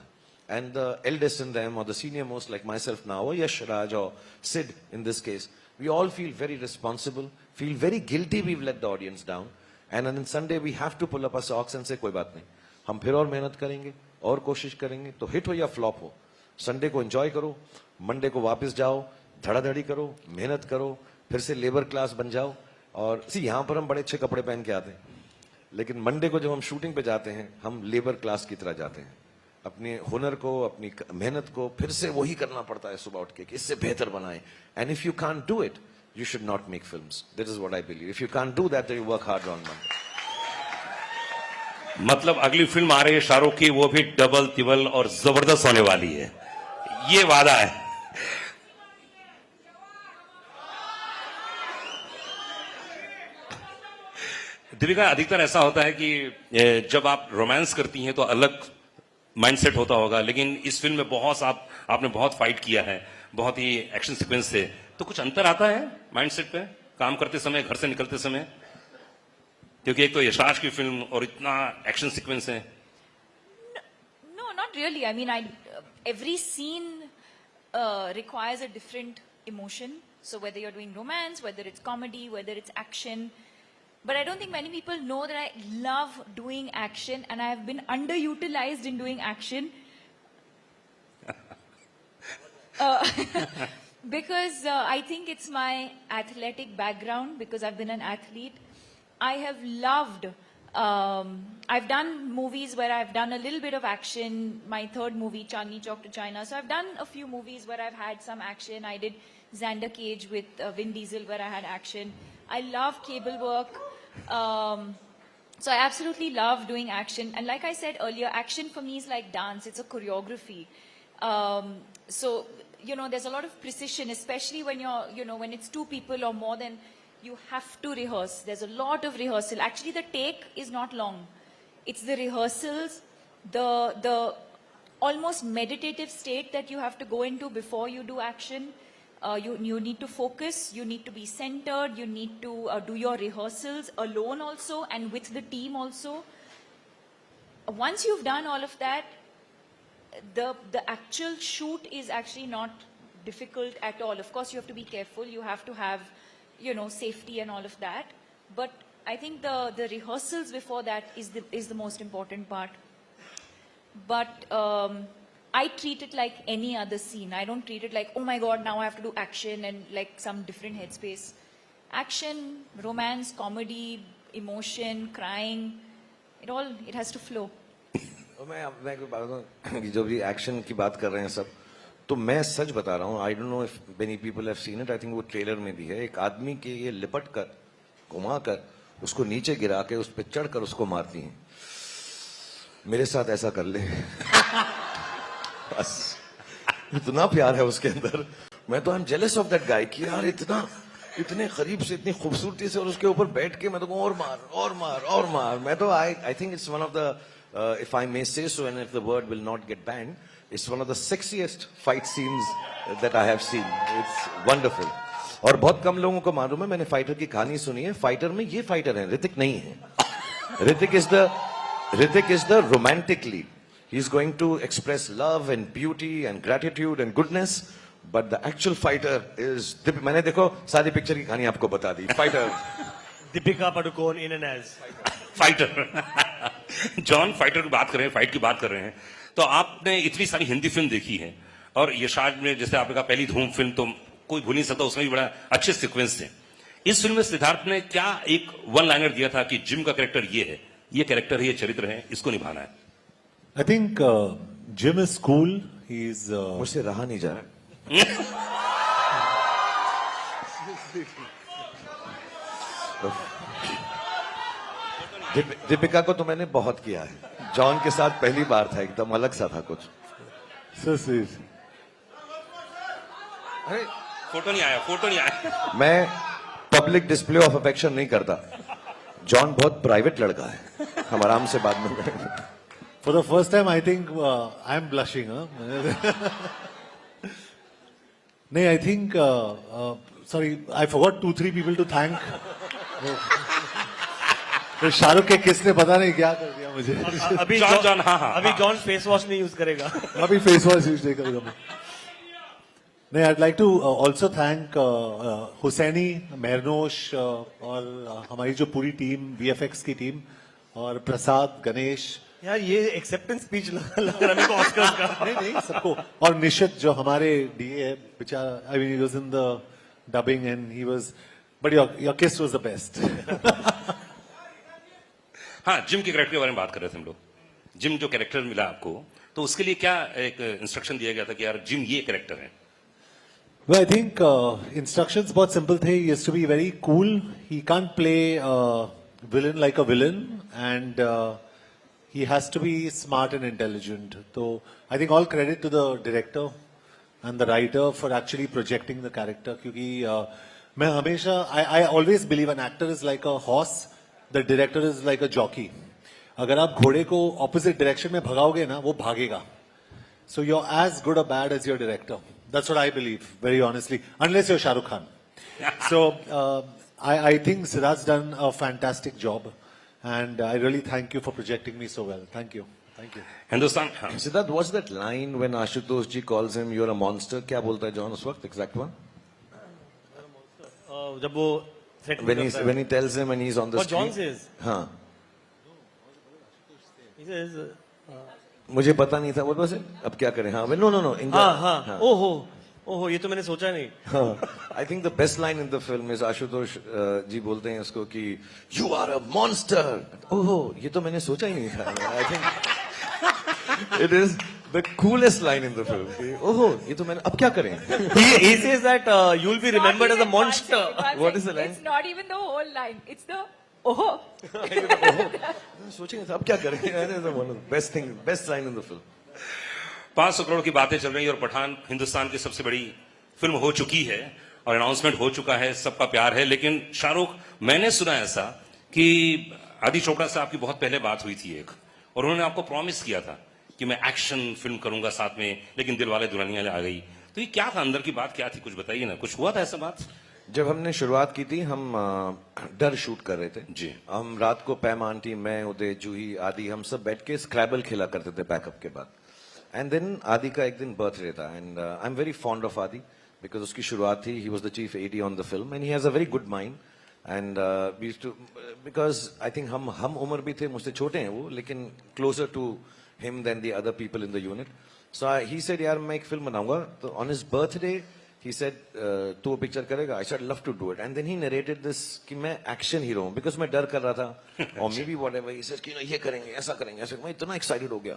And the eldest in them or the senior most like myself now or Yash Raj or Sid in this case, we all feel very responsible, feel very guilty we've let the audience down, and on Sunday we have to pull up our socks and say कोई बात नहीं, हम फिर और मेहनत करेंगे और कोशिश करेंगे. तो हिट हो या फ्लॉप हो, संडे को एंजॉय करो, मंडे को वापस जाओ, धड़ाधड़ी करो, मेहनत करो, फिर से लेबर क्लास बन जाओ. और यहां पर हम बड़े अच्छे कपड़े पहन के आते हैं, लेकिन मंडे को जब हम शूटिंग पे जाते हैं हम लेबर क्लास की तरह जाते हैं. अपने हुनर को, अपनी मेहनत को फिर से वही करना पड़ता है सुबह उठ के कि इससे बेहतर बनाए. And if you can't do it you should not make films. That is what I believe. If you can't do that you work hard on Monday.
मतलब अगली फिल्म आ रही है शाहरुख की, वो भी डबल तिबल और जबरदस्त होने वाली है, ये वादा है. दीपिका, अधिकतर ऐसा होता है कि जब आप रोमांस करती हैं तो अलग माइंडसेट होता होगा, लेकिन इस फिल्म में आपने बहुत फाइट किया है, बहुत ही एक्शन सीक्वेंस थे, तो कुछ अंतर आता है माइंडसेट पे काम करते समय, घर से निकलते समय? क्योंकि एक तो यशराज की फिल्म और इतना एक्शन सीक्वेंस है.
No, not really. I mean, every scene requires a different emotion. So whether you're doing romance, whether it's comedy, whether it's action, but I don't think many people know that I love doing action and I have been underutilized in doing action. Because I think it's my athletic background, because I've been an athlete. I have loved, I've done movies where I've done a little bit of action. My third movie, Chandni Chowk to China. So I've done a few movies where I've had some action. I did Xander Cage with Vin Diesel where I had action. I love cable work. So I absolutely love doing action. And like I said earlier, action for me is like dance. It's a choreography. So, there's a lot of precision, especially when when it's 2 people or more than, you have to rehearse. There's a lot of rehearsal. Actually, the take is not long. It's the rehearsals, the almost meditative state that you have to go into before you do action. You need to focus, you need to be centered, you need to do your rehearsals alone also and with the team also. Once you've done all of that, the actual shoot is actually not difficult at all. Of course, you have to be careful, you have to have, safety and all of that. But I think the rehearsals before that is the most important part. But I treat it like any other scene. I don't treat it like, oh my God, now I have to do action and like some different headspace. Action, romance, comedy, emotion, crying, it has to flow.
मैं कोई बात बताऊं, जो भी action की बात कर रहे हैं सब, तो मैं सच बता रहा हूँ. I don't know if many people have seen it. I think वो ट्रेलर में भी है. एक आदमी के ये लिपट कर, घुमा कर, उसको नीचे गिरा के उस पर चढ़ कर उसको मारती हैं. मेरे साथ ऐसा कर ले. बस इतना प्यार है उसके अंदर. मैं तो I am jealous of that guy कि यार इतने करीब से, इतनी खूबसूरती से, और उसके ऊपर बैठ के मैं तो और मार और मार और मार. मैं तो I think it's one of the, if I may say so, and if the word will not get banned, it's one of the sexiest fight scenes that I have seen. It's wonderful. और बहुत कम लोगों को मालूम है, मैंने fighter की कहानी सुनी है. फाइटर में ये फाइटर है, ऋतिक नहीं है. Hrithik is the romantic lead. He's going to express love and beauty and gratitude and goodness. but the actual fighter is मैंने देखो सारी पिक्चर की कहानी आपको बता दी. Fighter.
Deepika Padukone in an ace
fighter John fighter की बात कर रहे हैं, फाइट की बात कर रहे हैं. तो आपने इतनी सारी हिंदी फिल्म देखी है और यशराज में जैसे आपने कहा पहली धूम फिल्म तो कोई भूल नहीं सकता, उसमें भी बड़ा अच्छे सीक्वेंस थे. इस फिल्म में सिद्धार्थ ने क्या एक वन लाइनर दिया था कि जिम का कैरेक्टर ये है, ये कैरेक्टर है, ये चरित्र है, इसको निभाना है.
I think Jim is cool. He's
मुझसे रहा नहीं जा रहा. दीपिका को तो मैंने बहुत किया है. जॉन के साथ पहली बार था, एकदम अलग सा था कुछ.
so sweet.
अरे
फोटो नहीं आया.
मैं पब्लिक डिस्प्ले ऑफ अफेक्शन नहीं करता. जॉन बहुत प्राइवेट लड़का है, हम आराम से बात में करेंगे.
For the first time, I think I'm blushing. Huh? No, I think. Sorry, I forgot 2-3 people to thank. तो शाहरुख के किसने पता नहीं क्या कर दिया मुझे.
अभी
जॉन, हाँ.
अभी जॉन फेस वॉश नहीं यूज करेगा.
अभी फेस वॉश यूज नहीं करूंगा मैं. नहीं, I'd like to also thank Husaini, मेहरनोश और हमारी जो पूरी टीम, VFX की टीम, और प्रसाद, गणेश.
यार ये एक्सेप्टेंस स्पीच लग रहा है मेरे को ऑस्कर का.
नहीं सबको, और निशित जो हमारे डीए है बेचारा. I mean he was in the dubbing and he was, but your किस वाज द बेस्ट.
हाँ, जिम के कैरेक्टर के बारे में बात कर रहे थे हम लोग. जिम जो कैरेक्टर मिला आपको, तो उसके लिए क्या एक इंस्ट्रक्शन दिया गया था कि यार जिम ये कैरेक्टर है?
Well, I think instructions बहुत simple थे. He has to be very cool. He can't play villain like a villain, and he has to be smart and intelligent. So I think all credit to the director and the writer for actually projecting the character. क्योंकि मैं हमेशा I always believe an actor is like a horse, the director is like a jockey. अगर आप घोड़े को opposite direction में भगाओगे ना, वो भागेगा. So you're as good or bad as your director. That's what I believe, very honestly. Unless you're Shah Rukh Khan. So I think Siddharth's done a fantastic job, and I really thank you for projecting me so well. Thank you. Thank you.
Hindustan, हाँ.
Siddharth, what's that line when Ashutosh ji calls him you're a monster? क्या बोलता है John उस वक्त? Exact one.
जब वो set में करता है.
When he tells him and he's on the
What John
screen.
says.
हाँ.
He says,
मुझे पता नहीं था वो बस. अब क्या करें? हाँ. No.
हाँ. ओहो ये तो मैंने सोचा नहीं.
I think the best line in the film is Ashutosh जी बोलते हैं उसको कि you are a monster. ओहो ये तो मैंने सोचा ही नहीं था. I think it is the coolest line in the film. कि, ओहो ये तो मैंने, अब क्या करें?
He says that you'll be remembered as a monster.
What is the line?
It's not even the whole line. It's the oh.
सोचेंगे अब क्या करें? That is one of the best line in the film.
500 crore की बातें चल रही है और पठान हिंदुस्तान की सबसे बड़ी फिल्म हो चुकी है और अनाउंसमेंट हो चुका है, सबका प्यार है. लेकिन शाहरुख, मैंने सुना ऐसा कि आदि चोपड़ा से आपकी बहुत पहले बात हुई थी एक, और उन्होंने आपको प्रॉमिस किया था कि मैं एक्शन फिल्म करूंगा साथ में, लेकिन दिलवाले दुल्हनिया आ गई. तो ये क्या था, अंदर की बात क्या थी, कुछ बताइए ना. कुछ हुआ था ऐसा बात?
जब हमने शुरुआत की थी हम डर शूट कर रहे थे
जी.
हम रात को पैम आंटी, मैं, उदय, जूही, आदि हम सब बैठ के स्क्रैबल खेला करते थे बैकअप के बाद. एंड देन आदि का एक दिन बर्थडे था and I am very fond of Adi because उसकी शुरुआत थी. He was the chief AD on the film and he has a very good mind and we used to, because I think हम उम्र भी थे, मुझसे छोटे हैं वो, लेकिन closer to him then the other people in the unit. So he said यार मैं एक फिल्म बनाऊंगा. तो on his birthday he said तू वो पिक्चर करेगा? I said love to do it and then he narrated this कि मैं एक्शन हीरो हूँ because मैं डर कर रहा था और may be whatever he said कि ये करेंगे, ऐसा करेंगे, ऐसा. मैं इतना एक्साइटेड हो गया.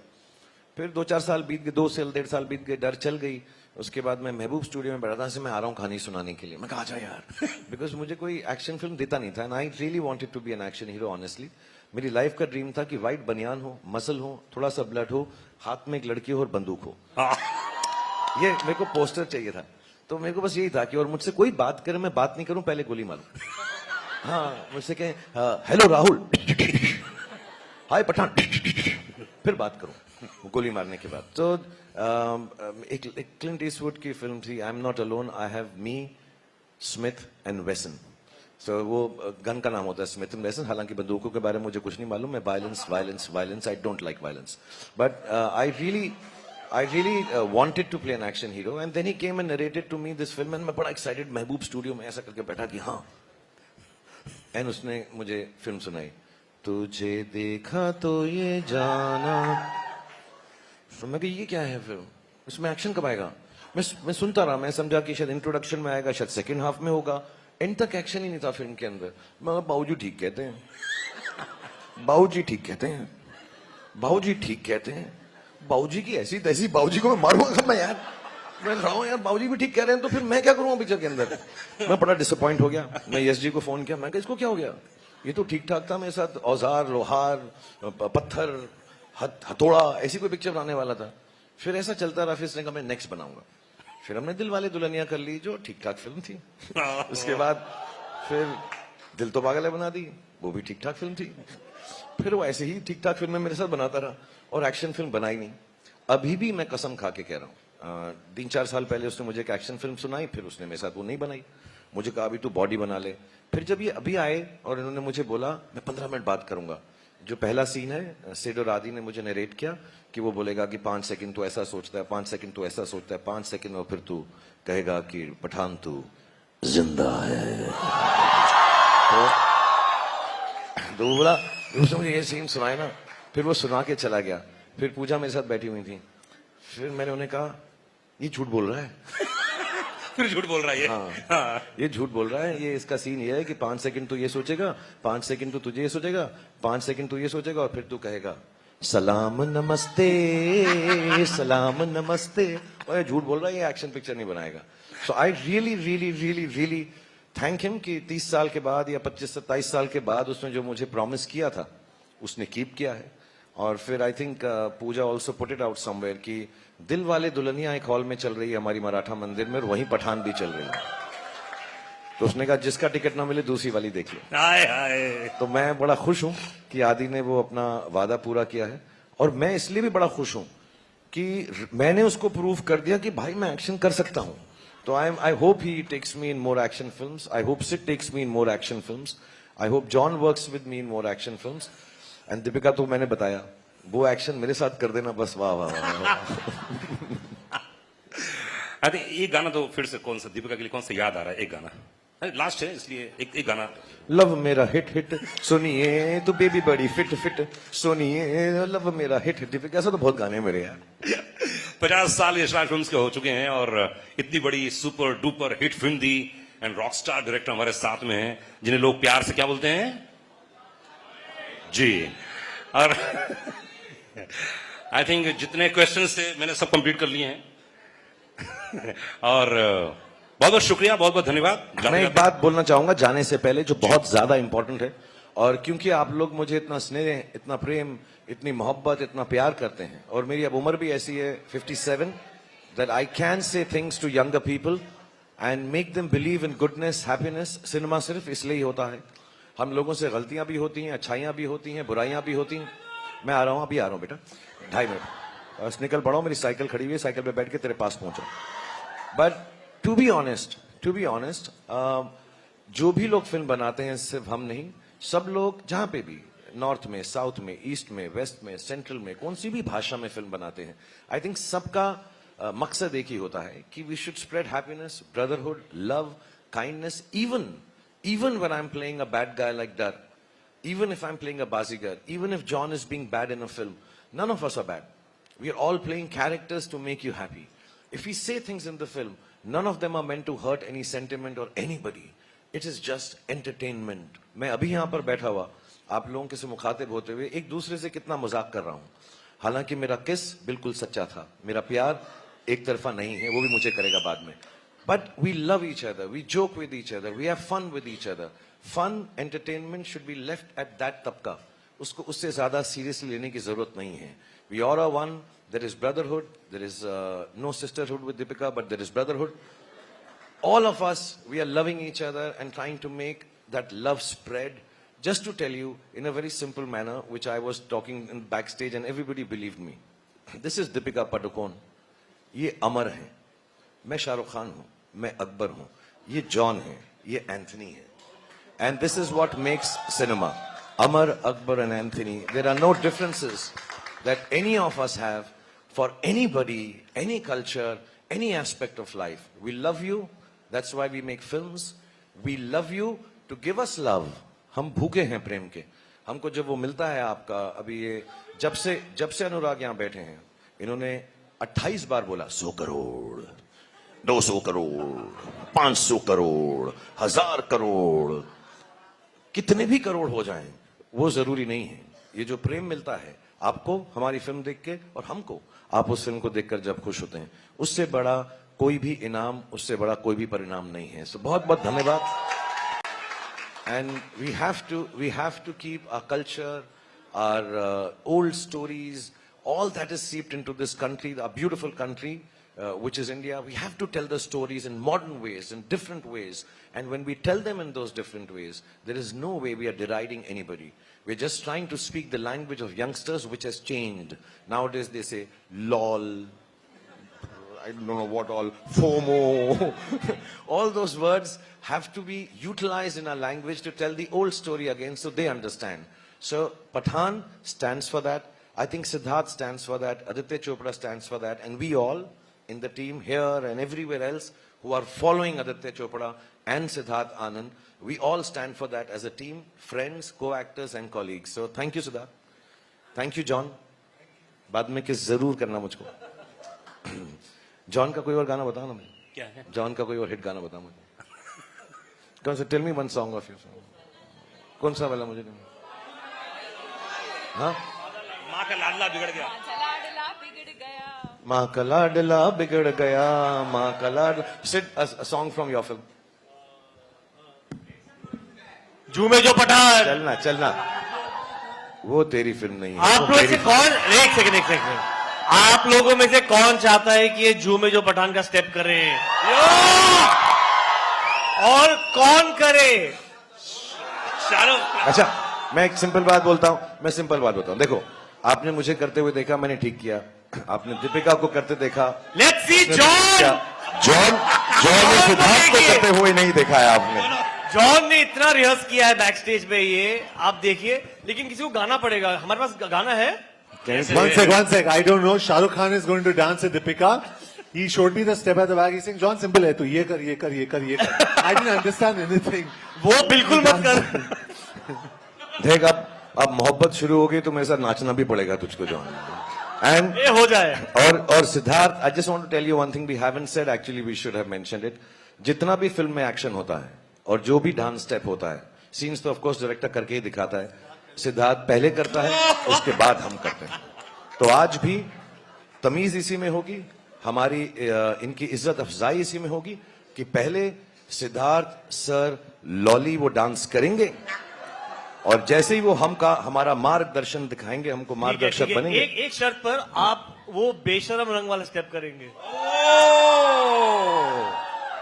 फिर 2-4 साल बीत गए, 2 से 1.5 साल बीत गए, डर चल गई. उसके बाद मैं महबूब स्टूडियो में बैठा था, से मैं आ रहा हूँ कहानी सुनाने के लिए. मैं कहा जा यार बिकॉज मुझे कोई एक्शन फिल्म देता नहीं था and I really wanted to be an action hero. Honestly मेरी लाइफ का ड्रीम था कि व्हाइट बनियान हो, मसल हो, थोड़ा सा ब्लड हो, हाथ में एक लड़की हो और बंदूक हो. ये मेरे को पोस्टर चाहिए था. तो मेरे को बस यही था कि और मुझसे कोई बात करे, मैं बात नहीं करूं, पहले गोली मारूं. हाँ, मुझसे कहें हेलो राहुल, हाय पठान, फिर बात करूं गोली मारने के बाद. तो एक क्लिंट ईस्टवुड की फिल्म थी I am not alone, I have me, Smith and Wesson. So वो गन का नाम होता है स्मिथ एंड वेसन. हालांकि बंदूकों के बारे में मुझे कुछ नहीं मालूम. मैं violence, I don't like violence. But I really I really wanted to play an action hero, and then he came and narrated to me this film, and मैं बड़ा excited महबूब स्टूडियो में ऐसा करके बैठा कि हाँ, and उसने मुझे फिल्म सुनाई, तुझे देखा तो ये जाना, तो मैं कि ये क्या है फिल्म, इसमें एक्शन कब आएगा? मैं सुनता रहा, मैं समझा कि शायद इंट्रोडक्शन में आएगा, शायद सेकंड हाफ में होगा, एंड तक एक्शन ही नहीं था फिल्म के अंदर। मैं बाबूजी ठीक कहते हैं, बाबूजी ठीक कहते हैं, बाबूजी ठीक कहते हैं, बाबूजी की ऐसी तैसी, बाबूजी को मैं मारूंगा मैं यार, मैं खड़ा हूं यार, बाबूजी भी ठीक कह रहे हैं तो फिर मैं क्या करूंगा पिक्चर के अंदर? मैं बड़ा डिसअपॉइंट हो गया। मैं यश जी को फोन किया, मैं कहा इसको क्या हो गया, ये तो ठीक ठाक था मेरे साथ, औजार लोहार पत्थर हथौड़ा ऐसी कोई पिक्चर बनाने वाला था। फिर ऐसा चलता रहा, फिर इसने कहा मैं नेक्स्ट बनाऊंगा। फिर हमने दिल वाले दुल्हनिया कर ली, जो ठीक ठाक फिल्म थी। उसके बाद फिर दिल तो पागल है बना दी, वो भी ठीक ठाक फिल्म थी। फिर वो ऐसे ही ठीक ठाक फिल्में मेरे साथ बनाता रहा, और एक्शन फिल्म बनाई नहीं। अभी भी मैं कसम खा के कह रहा हूँ, 3-4 साल पहले उसने मुझे एक एक्शन फिल्म सुनाई, फिर उसने मेरे साथ वो नहीं बनाई। मुझे कहा अभी तू बॉडी बना ले। फिर जब ये अभी आए और इन्होंने मुझे बोला मैं 15 मिनट बात करूंगा, जो पहला सीन है सेड और आदि ने मुझे नरेट किया कि वो बोलेगा कि 5 सेकंड तो ऐसा सोचता है, 5 सेकंड तो ऐसा सोचता है, 5 सेकंड और फिर तू कहेगा कि पठान तू जिंदा है। तो वो बोला, उसने मुझे ये सीन सुनाया ना, फिर वो सुना के चला गया। फिर पूजा मेरे साथ बैठी हुई थी, फिर मैंने उन्हें कहा ये झूठ बोल रहा है।
फिर झूठ बोल रहा है ये।
हाँ, ये झूठ बोल रहा है, ये इसका सीन ये है कि 5 सेकंड तो ये सोचेगा, 5 सेकंड तो तुझे ये सोचेगा, 5 सेकंड तो ये सोचेगा, और फिर तू कहेगा सलाम नमस्ते, सलाम नमस्ते। और ये झूठ बोल रहा है, ये एक्शन पिक्चर नहीं बनाएगा। So I really really really really thank him कि 30 साल के बाद या 25-27 साल के बाद उसने जो मुझे प्रॉमिस किया था उसने कीप किया है। और फिर I think Pooja also put it out somewhere कि दिल वाले दुल्हनिया एक हॉल में चल रही है हमारी मराठा मंदिर में, और वहीं पठान भी चल रही है। तो उसने कहा जिसका टिकट ना मिले दूसरी वाली देख लो।
हाय हाय।
तो मैं बड़ा खुश हूं कि आदि ने वो अपना वादा पूरा किया है, और मैं इसलिए भी बड़ा खुश हूं कि मैंने उसको प्रूव कर दिया कि भाई मैं एक्शन कर सकता हूं। तो I hope he takes me in more action films, I hope Sid takes me in more action films, I hope John works with me in more action films, and Deepika तो मैंने बताया वो एक्शन मेरे साथ कर देना बस। वाह वाह वाह।
अरे एक गाना तो फिर से कौन सा दीपिका के लिए कौन सा याद आ रहा है? एक गाना लास्ट है इसलिए एक गाना।
लव मेरा हिट हिट सुनिए तो बेबी बड़ी फिट फिट सुनिए, लव मेरा हिट हिट। दीपिका ऐसा तो बहुत गाने मेरे यार।
50 साल यशराज फिल्म्स के हो चुके हैं, और इतनी बड़ी super duper hit film the, and Rockstar director हमारे साथ में हैं जिन्हें लोग प्यार से क्या बोलते हैं जी। और आई थिंक जितने क्वेश्चन थे मैंने सब कंप्लीट कर लिए हैं। और बहुत बहुत शुक्रिया, बहुत बहुत धन्यवाद।
मैं एक बात बोलना चाहूंगा जाने से पहले जो बहुत ज्यादा इंपॉर्टेंट है, और क्योंकि आप लोग मुझे इतना स्नेह, इतना प्रेम, इतनी मोहब्बत, इतना प्यार करते हैं, और मेरी अब उम्र भी ऐसी है 57, that I can say things to younger people and make them believe in goodness, happiness। Cinema सिर्फ इसलिए ही होता है। हम लोगों से गलतियां भी होती हैं, अच्छाइयां भी होती हैं, बुराइयां भी होती हैं। मैं आ रहा हूं, अभी आ रहा हूं बेटा, 2.5 मिनट बस निकल पड़ा हूं, मेरी साइकिल खड़ी हुई है, साइकिल पे बैठ के तेरे पास पहुंचा। बट टू बी ऑनेस्ट, जो भी लोग फिल्म बनाते हैं, सिर्फ हम नहीं, सब लोग जहां पे भी, नॉर्थ में, साउथ में, ईस्ट में, वेस्ट में, सेंट्रल में, कौन सी भी भाषा में फिल्म बनाते हैं, आई थिंक सबका मकसद एक ही होता है कि we should spread happiness, brotherhood, love, kindness. even when I'm playing a bad guy like that, even if I'm playing a bazigar, even if John is being bad in a film, none of us are bad. We are all playing characters to make you happy. If we say things in the film, none of them are meant to hurt any sentiment or anybody. It is just entertainment. मैं अभी यहाँ पर बैठा हुआ आप लोगों के से मुखातिब होते हुए एक दूसरे से कितना मजाक कर रहा हूँ, हालांकि मेरा किस बिल्कुल सच्चा था, मेरा प्यार एक तरफा नहीं है, वो भी मुझे करेगा बाद में। But we love each other, we joke with each other, we have fun with each other. Fun, entertainment should be left at that tabka. उसको उससे ज़्यादा seriously लेने की ज़रूरत नहीं है। We all are one, there is brotherhood, there is no sisterhood with Deepika, but there is brotherhood. All of us, we are loving each other and trying to make that love spread. Just to tell you in a very simple manner, which I was talking in backstage and everybody believed me. This is Deepika Padukone. ये अमर है, मैं शाहरुख खान हूँ, मैं अकबर हूँ, ये John है, ये Anthony है। And this is what makes cinema. Amar, Akbar and Anthony. There are no differences that any of us have for anybody, any culture, any aspect of life. We love you. That's why we make films. We love you to give us love. हम भूखे हैं प्रेम के. हमको जब वो मिलता है आपका, अभी ये जब से अनुराग यहाँ बैठे हैं, इन्होंने 28 बार बोला 100 करोड़, 200 करोड़, 500 करोड़, 1000 करोड़, कितने भी करोड़ हो जाएं, वो जरूरी नहीं है. ये जो प्रेम मिलता है आपको हमारी फिल्म देख के और हमको आप उस फिल्म को देखकर जब खुश होते हैं, उससे बड़ा कोई भी इनाम, उससे बड़ा कोई भी परिणाम नहीं है. सो बहुत बहुत धन्यवाद. And we have to keep our culture, our old stories, all that is seeped into this country, our beautiful country, which is India. We have to tell the stories in modern ways, in different ways. And when we tell them in those different ways, there is no way we are deriding anybody. We're just trying to speak the language of youngsters, which has changed. Nowadays they say, lol, I don't know what all, FOMO. All those words have to be utilized in our language to tell the old story again so they understand. So Pathaan stands for that. I think Siddharth stands for that. Aditya Chopra stands for that. And we all in the team here and everywhere else who are following Aditya Chopra and Siddharth Anand, we all stand for that as a team, friends, co-actors and colleagues. So thank you, Siddharth. Thank you, John. बाद में किस जरूर करना मुझको. John का कोई और गाना बताओ ना मुझे.
क्या है?
जॉन का कोई और हिट गाना बताओ मुझे. कौन सा? Tell me one song of your. कौन सा वाला मुझे? हाँ,
माँ का लाडला बिगड़ गया.
माँ का लाडला बिगड़ गया, माँ का लाड. Sid a song from your film.
झूमे जो पठान.
चलना चलना. वो तेरी फिल्म नहीं है.
आप लोग से कौन, एक सेकंड, आप लोगों में से कौन चाहता है कि ये झूमे जो पठान का स्टेप करे? और कौन करे?
चलो.
अच्छा, मैं एक सिंपल बात बोलता हूं. देखो, आपने मुझे करते हुए देखा, मैंने ठीक किया. आपने दीपिका को करते देखा.
Let's see John.
जॉन ने सिद्धार्थ को करते हुए नहीं देखा है आपने.
जॉन ने इतना रिहर्स किया है बैक स्टेज पे, ये आप देखिए. लेकिन किसी को गाना पड़ेगा. हमारे पास गाना है.
One sec. I don't know. Shah Rukh Khan is going to dance with Deepika. He showed me the step at the back. He's saying, John, simple है. तू ये कर. I didn't understand anything.
वो बिल्कुल मत कर.
देख, अब मोहब्बत शुरू हो गई तो मेरे साथ नाचना भी पड़ेगा तुझको, जॉन. And
ये हो जाए.
और Siddharth, I just want to tell you one thing we haven't said. Actually, we should have mentioned it. जितना भी फिल्म में एक्शन होता है और जो भी डांस स्टेप होता है, सीन्स तो ऑफ कोर्स डायरेक्टर करके ही दिखाता है. सिद्धार्थ पहले करता है, उसके बाद हम करते हैं. तो आज भी तमीज इसी में होगी, हमारी इनकी इज्जत अफजाई इसी में होगी कि पहले सिद्धार्थ सर लॉली वो डांस करेंगे और जैसे ही वो हमारा मार्गदर्शन दिखाएंगे, हमको मार्गदर्शक बनेंगे.
एक शर्त पर आप वो बेशरम रंग वाला स्टेप करेंगे.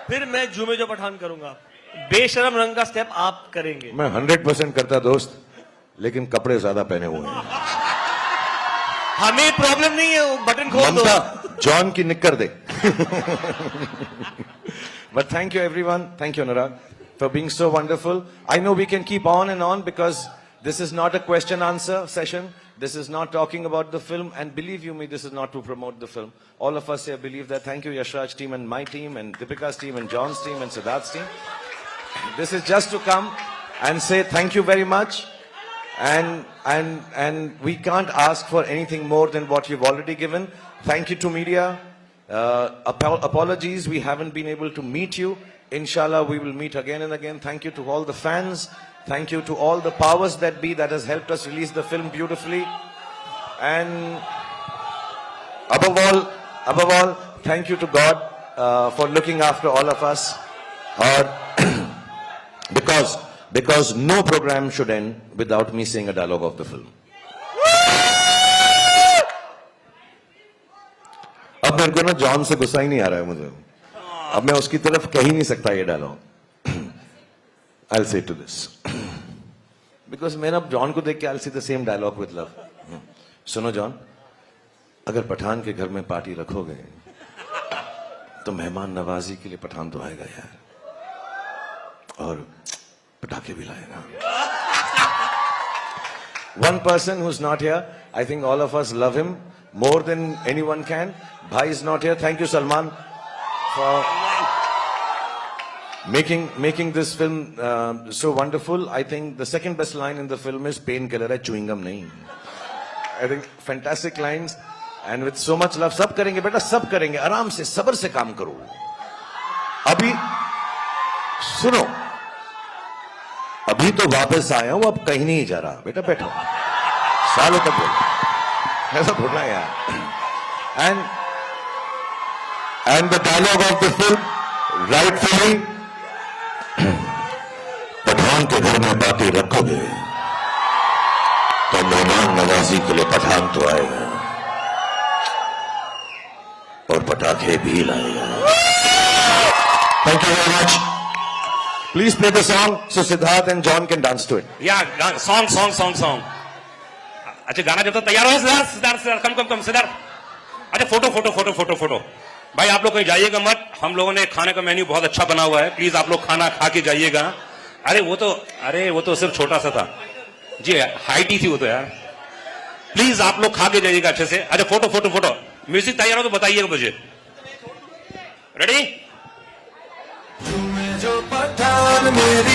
फिर मैं झूमे जो पठान करूंगा. बेशरम रंग का स्टेप आप करेंगे.
मैं 100% करता दोस्त, लेकिन कपड़े ज्यादा पहने हुए हैं.
हमें प्रॉब्लम नहीं है, वो बटन खोल दो.
ममता, जॉन की निक्कर दे. But thank you everyone. Thank you Anurag for being so wonderful. I know we can keep on and on because this is not a question answer session. This is not talking about the film, and believe you me, this is not to promote the film. All of us here believe that. Thank you Yashraj team and my team and Deepika's team and John's team and Siddharth's team. This is just to come and say thank you very much. And we can't ask for anything more than what you've already given. Thank you to media. Apologies, we haven't been able to meet you. Inshallah, we will meet again and again. Thank you to all the fans. Thank you to all the powers that be that has helped us release the film beautifully. And above all, thank you to God for looking after all of us. Because no program should end without me saying a dialogue of the film. अब मेरे को ना John से गुस्सा ही नहीं आ रहा है मुझे. अब मैं उसकी तरफ कह ही नहीं सकता ये dialogue. I'll say to this. Because मैं अब जॉन को देख के I'll say the same dialogue with love. सुनो जॉन, अगर पठान के घर में पार्टी रखोगे तो मेहमान नवाजी के लिए पठान तो आएगा यार, और पटाखे भी लाएगा. One person who's not here, I think all of us love him. more than anyone can. Bhai is not here. Thank you, Salman, for making this film so wonderful. I think the second best line in the film is painkiller hai, chewing gum nahi. I think fantastic lines and with so much love. सब करेंगे बेटा, सब करेंगे, आराम से सब्र से काम करो. अभी सुनो, अभी तो वापस आया हूं, अब कहीं नहीं जा रहा. बेटा बैठो, सालों तक बोलो, ऐसा बोलना यार. And the dialogue of the film, rightfully, Pathan के घर में बातें रखोगे तो मेहमान नवाजी के लिए पठान तो आएगा और पटाखे भी लाएगा. Thank you very much. Please play the song so Siddharth and John can dance to it.
या सॉन्ग. अच्छा गाना जब तक तैयार हो सिद्धार्थ, कम सिद्धार्थ. अच्छा फोटो. भाई आप लोग कहीं जाइएगा मत, हम लोगों ने खाने का मेन्यू बहुत अच्छा बना हुआ है, प्लीज आप लोग खाना खा के जाइएगा. अरे वो तो सिर्फ छोटा सा था जी, हाइट ही थी वो तो यार. प्लीज आप लोग खा के जाइएगा अच्छे से. अच्छा फोटो. म्यूजिक तैयार हो तो बताइएगा मुझे. रेडी?
जो पठान मेरी